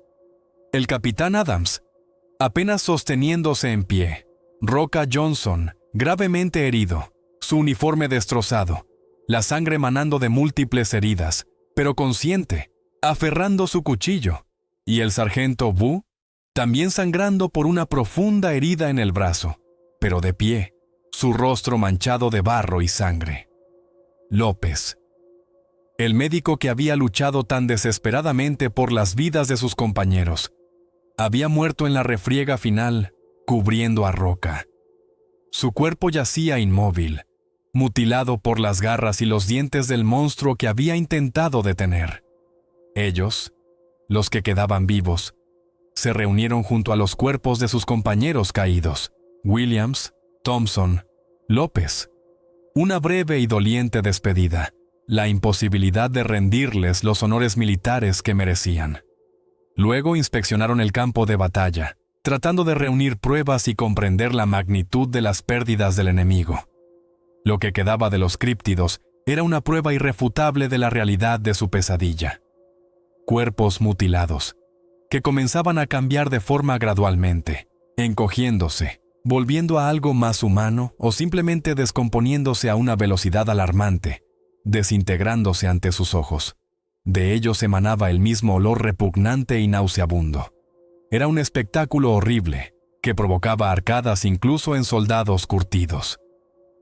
El capitán Adams, apenas sosteniéndose en pie. Roca Johnson, gravemente herido, su uniforme destrozado, la sangre manando de múltiples heridas, pero consciente, aferrando su cuchillo. Y el sargento Wu, también sangrando por una profunda herida en el brazo, pero de pie, su rostro manchado de barro y sangre. López, el médico que había luchado tan desesperadamente por las vidas de sus compañeros, había muerto en la refriega final, cubriendo a Roca. Su cuerpo yacía inmóvil, mutilado por las garras y los dientes del monstruo que había intentado detener. Ellos, los que quedaban vivos, se reunieron junto a los cuerpos de sus compañeros caídos, Williams, Thompson, López. Una breve y doliente despedida, la imposibilidad de rendirles los honores militares que merecían. Luego inspeccionaron el campo de batalla, tratando de reunir pruebas y comprender la magnitud de las pérdidas del enemigo. Lo que quedaba de los críptidos era una prueba irrefutable de la realidad de su pesadilla. Cuerpos mutilados, que comenzaban a cambiar de forma gradualmente, encogiéndose, volviendo a algo más humano o simplemente descomponiéndose a una velocidad alarmante, desintegrándose ante sus ojos. De ellos emanaba el mismo olor repugnante y nauseabundo. Era un espectáculo horrible, que provocaba arcadas incluso en soldados curtidos.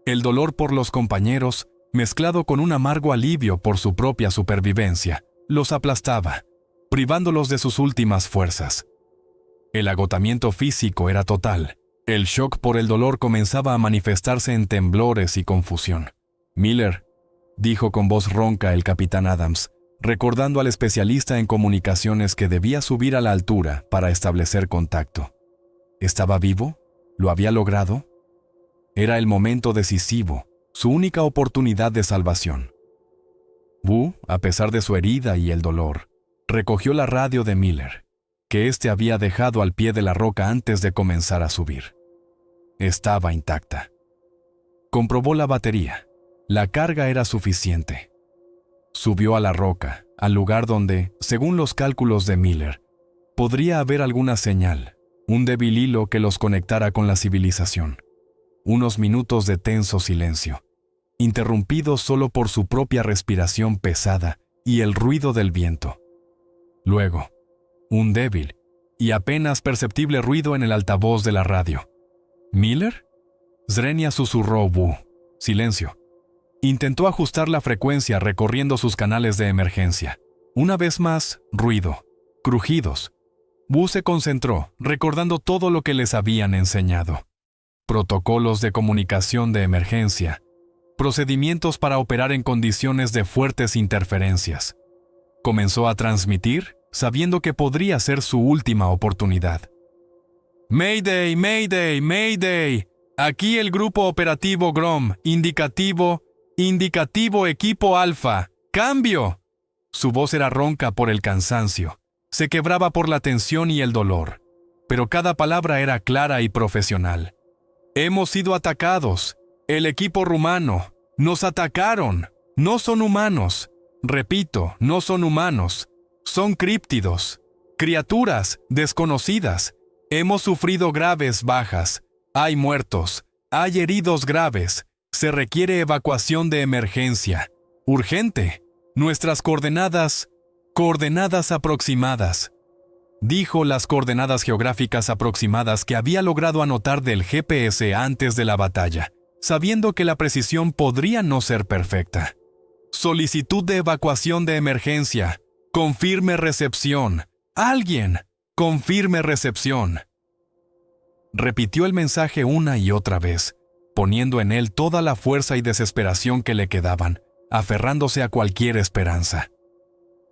El dolor por los compañeros, mezclado con un amargo alivio por su propia supervivencia, los aplastaba, privándolos de sus últimas fuerzas. El agotamiento físico era total. El shock por el dolor comenzaba a manifestarse en temblores y confusión. «Miller», dijo con voz ronca el capitán Adams, recordando al especialista en comunicaciones que debía subir a la altura para establecer contacto. ¿Estaba vivo? ¿Lo había logrado? Era el momento decisivo, su única oportunidad de salvación. Wu, a pesar de su herida y el dolor, recogió la radio de Miller, que éste había dejado al pie de la roca antes de comenzar a subir. Estaba intacta. Comprobó la batería. La carga era suficiente. Subió a la roca, al lugar donde, según los cálculos de Miller, podría haber alguna señal, un débil hilo que los conectara con la civilización. Unos minutos de tenso silencio, interrumpidos solo por su propia respiración pesada y el ruido del viento. Luego, un débil y apenas perceptible ruido en el altavoz de la radio. ¿Miller? Zrenia susurró Wu. Silencio. Intentó ajustar la frecuencia recorriendo sus canales de emergencia. Una vez más, ruido, crujidos. Wu se concentró, recordando todo lo que les habían enseñado. Protocolos de comunicación de emergencia, procedimientos para operar en condiciones de fuertes interferencias. Comenzó a transmitir, sabiendo que podría ser su última oportunidad. «Mayday, Mayday, Mayday. Aquí el grupo operativo Grom, indicativo equipo Alfa. ¡Cambio!». Su voz era ronca por el cansancio. Se quebraba por la tensión y el dolor. Pero cada palabra era clara y profesional. «Hemos sido atacados. El equipo rumano. Nos atacaron. No son humanos. Repito, no son humanos. Son críptidos. Criaturas desconocidas. Hemos sufrido graves bajas. Hay muertos. Hay heridos graves. Se requiere evacuación de emergencia. Urgente. Nuestras coordenadas aproximadas. Dijo las coordenadas geográficas aproximadas que había logrado anotar del GPS antes de la batalla, sabiendo que la precisión podría no ser perfecta. Solicitud de evacuación de emergencia. Confirme recepción. ¡Alguien! Confirme recepción. Repitió el mensaje una y otra vez, poniendo en él toda la fuerza y desesperación que le quedaban, aferrándose a cualquier esperanza.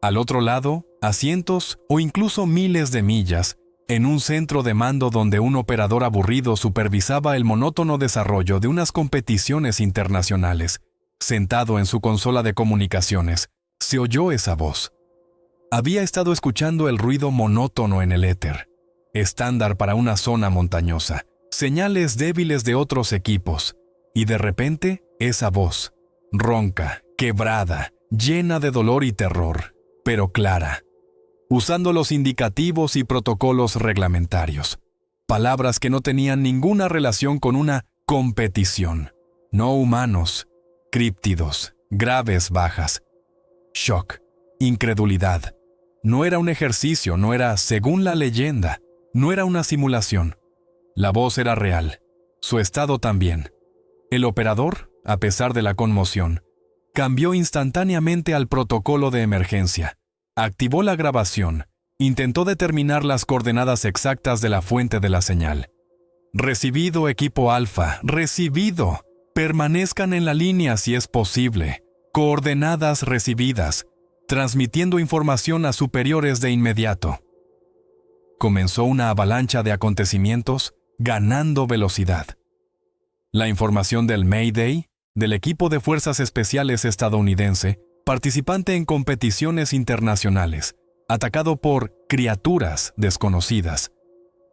Al otro lado, a cientos o incluso miles de millas, en un centro de mando donde un operador aburrido supervisaba el monótono desarrollo de unas competiciones internacionales, sentado en su consola de comunicaciones, Se oyó esa voz. Había estado escuchando el ruido monótono en el éter, estándar para una zona montañosa, señales débiles de otros equipos, y de repente esa voz, ronca, quebrada, llena de dolor y terror, pero clara, usando los indicativos y protocolos reglamentarios, palabras que no tenían ninguna relación con una competición. No humanos, críptidos, graves bajas, shock, incredulidad. No era un ejercicio, no era, según la leyenda, no era una simulación. La voz era real, su estado también. El operador, a pesar de la conmoción, cambió instantáneamente al protocolo de emergencia, activó la grabación, intentó determinar las coordenadas exactas de la fuente de la señal. Recibido, equipo Alfa, recibido. Permanezcan en la línea si es posible. Coordenadas recibidas, transmitiendo información a superiores de inmediato. Comenzó una avalancha de acontecimientos, ganando velocidad. La información del Mayday, del equipo de fuerzas especiales estadounidense, participante en competiciones internacionales, atacado por criaturas desconocidas,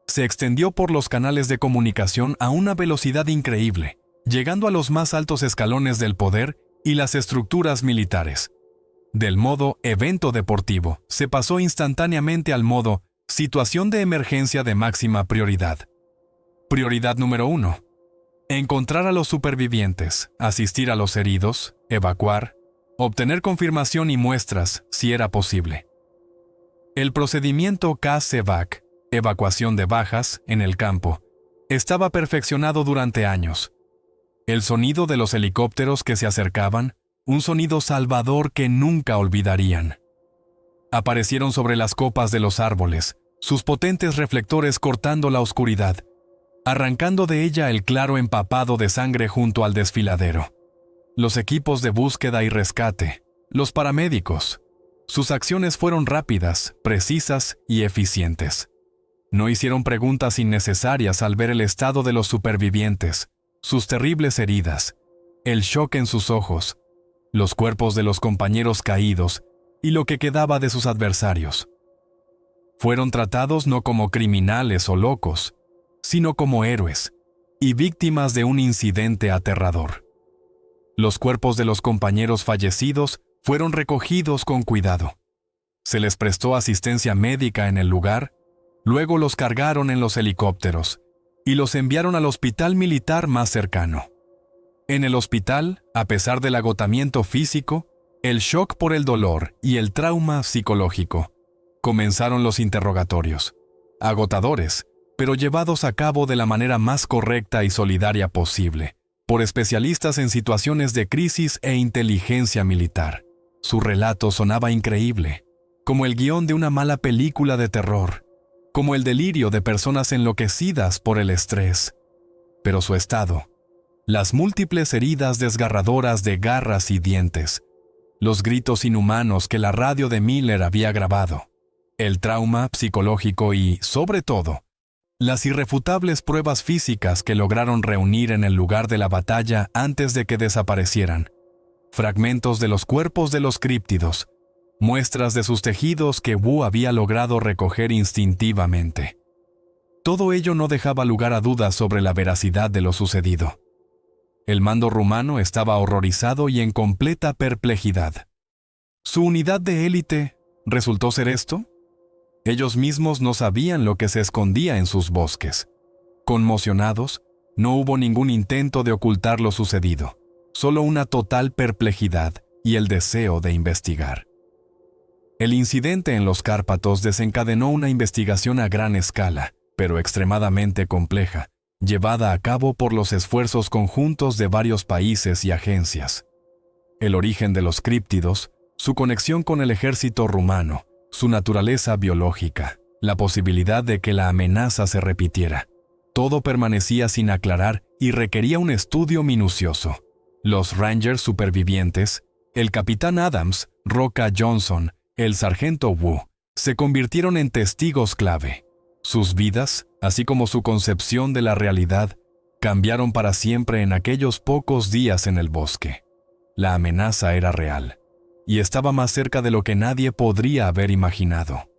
se extendió por los canales de comunicación a una velocidad increíble, llegando a los más altos escalones del poder y las estructuras militares. Del modo evento deportivo, se pasó instantáneamente al modo situación de emergencia de máxima prioridad. Prioridad número 1. Encontrar a los supervivientes, asistir a los heridos, evacuar, obtener confirmación y muestras, si era posible. El procedimiento CASEVAC, evacuación de bajas, en el campo, estaba perfeccionado durante años. El sonido de los helicópteros que se acercaban, un sonido salvador que nunca olvidarían. Aparecieron sobre las copas de los árboles, sus potentes reflectores cortando la oscuridad, arrancando de ella el claro empapado de sangre junto al desfiladero. Los equipos de búsqueda y rescate, los paramédicos. Sus acciones fueron rápidas, precisas y eficientes. No hicieron preguntas innecesarias al ver el estado de los supervivientes, sus terribles heridas, el shock en sus ojos, los cuerpos de los compañeros caídos y lo que quedaba de sus adversarios. Fueron tratados no como criminales o locos, sino como héroes y víctimas de un incidente aterrador. Los cuerpos de los compañeros fallecidos fueron recogidos con cuidado. Se les prestó asistencia médica en el lugar, luego los cargaron en los helicópteros y los enviaron al hospital militar más cercano. En el hospital, a pesar del agotamiento físico, el shock por el dolor y el trauma psicológico, comenzaron los interrogatorios, agotadores, pero llevados a cabo de la manera más correcta y solidaria posible, por especialistas en situaciones de crisis e inteligencia militar. Su relato sonaba increíble, como el guión de una mala película de terror, como el delirio de personas enloquecidas por el estrés. Pero su estado, las múltiples heridas desgarradoras de garras y dientes, los gritos inhumanos que la radio de Miller había grabado, el trauma psicológico y, sobre todo, las irrefutables pruebas físicas que lograron reunir en el lugar de la batalla antes de que desaparecieran, fragmentos de los cuerpos de los críptidos, muestras de sus tejidos que Wu había logrado recoger instintivamente. Todo ello no dejaba lugar a dudas sobre la veracidad de lo sucedido. El mando rumano estaba horrorizado y en completa perplejidad. ¿Su unidad de élite resultó ser esto? Ellos mismos no sabían lo que se escondía en sus bosques. Conmocionados, no hubo ningún intento de ocultar lo sucedido, solo una total perplejidad y el deseo de investigar. El incidente en los Cárpatos desencadenó una investigación a gran escala, pero extremadamente compleja, llevada a cabo por los esfuerzos conjuntos de varios países y agencias. El origen de los críptidos, su conexión con el ejército rumano, su naturaleza biológica, la posibilidad de que la amenaza se repitiera. Todo permanecía sin aclarar y requería un estudio minucioso. Los Rangers supervivientes, el capitán Adams, Roca Johnson, el sargento Wu, se convirtieron en testigos clave. Sus vidas, así como su concepción de la realidad, cambiaron para siempre en aquellos pocos días en el bosque. La amenaza era real. y estaba más cerca de lo que nadie podría haber imaginado.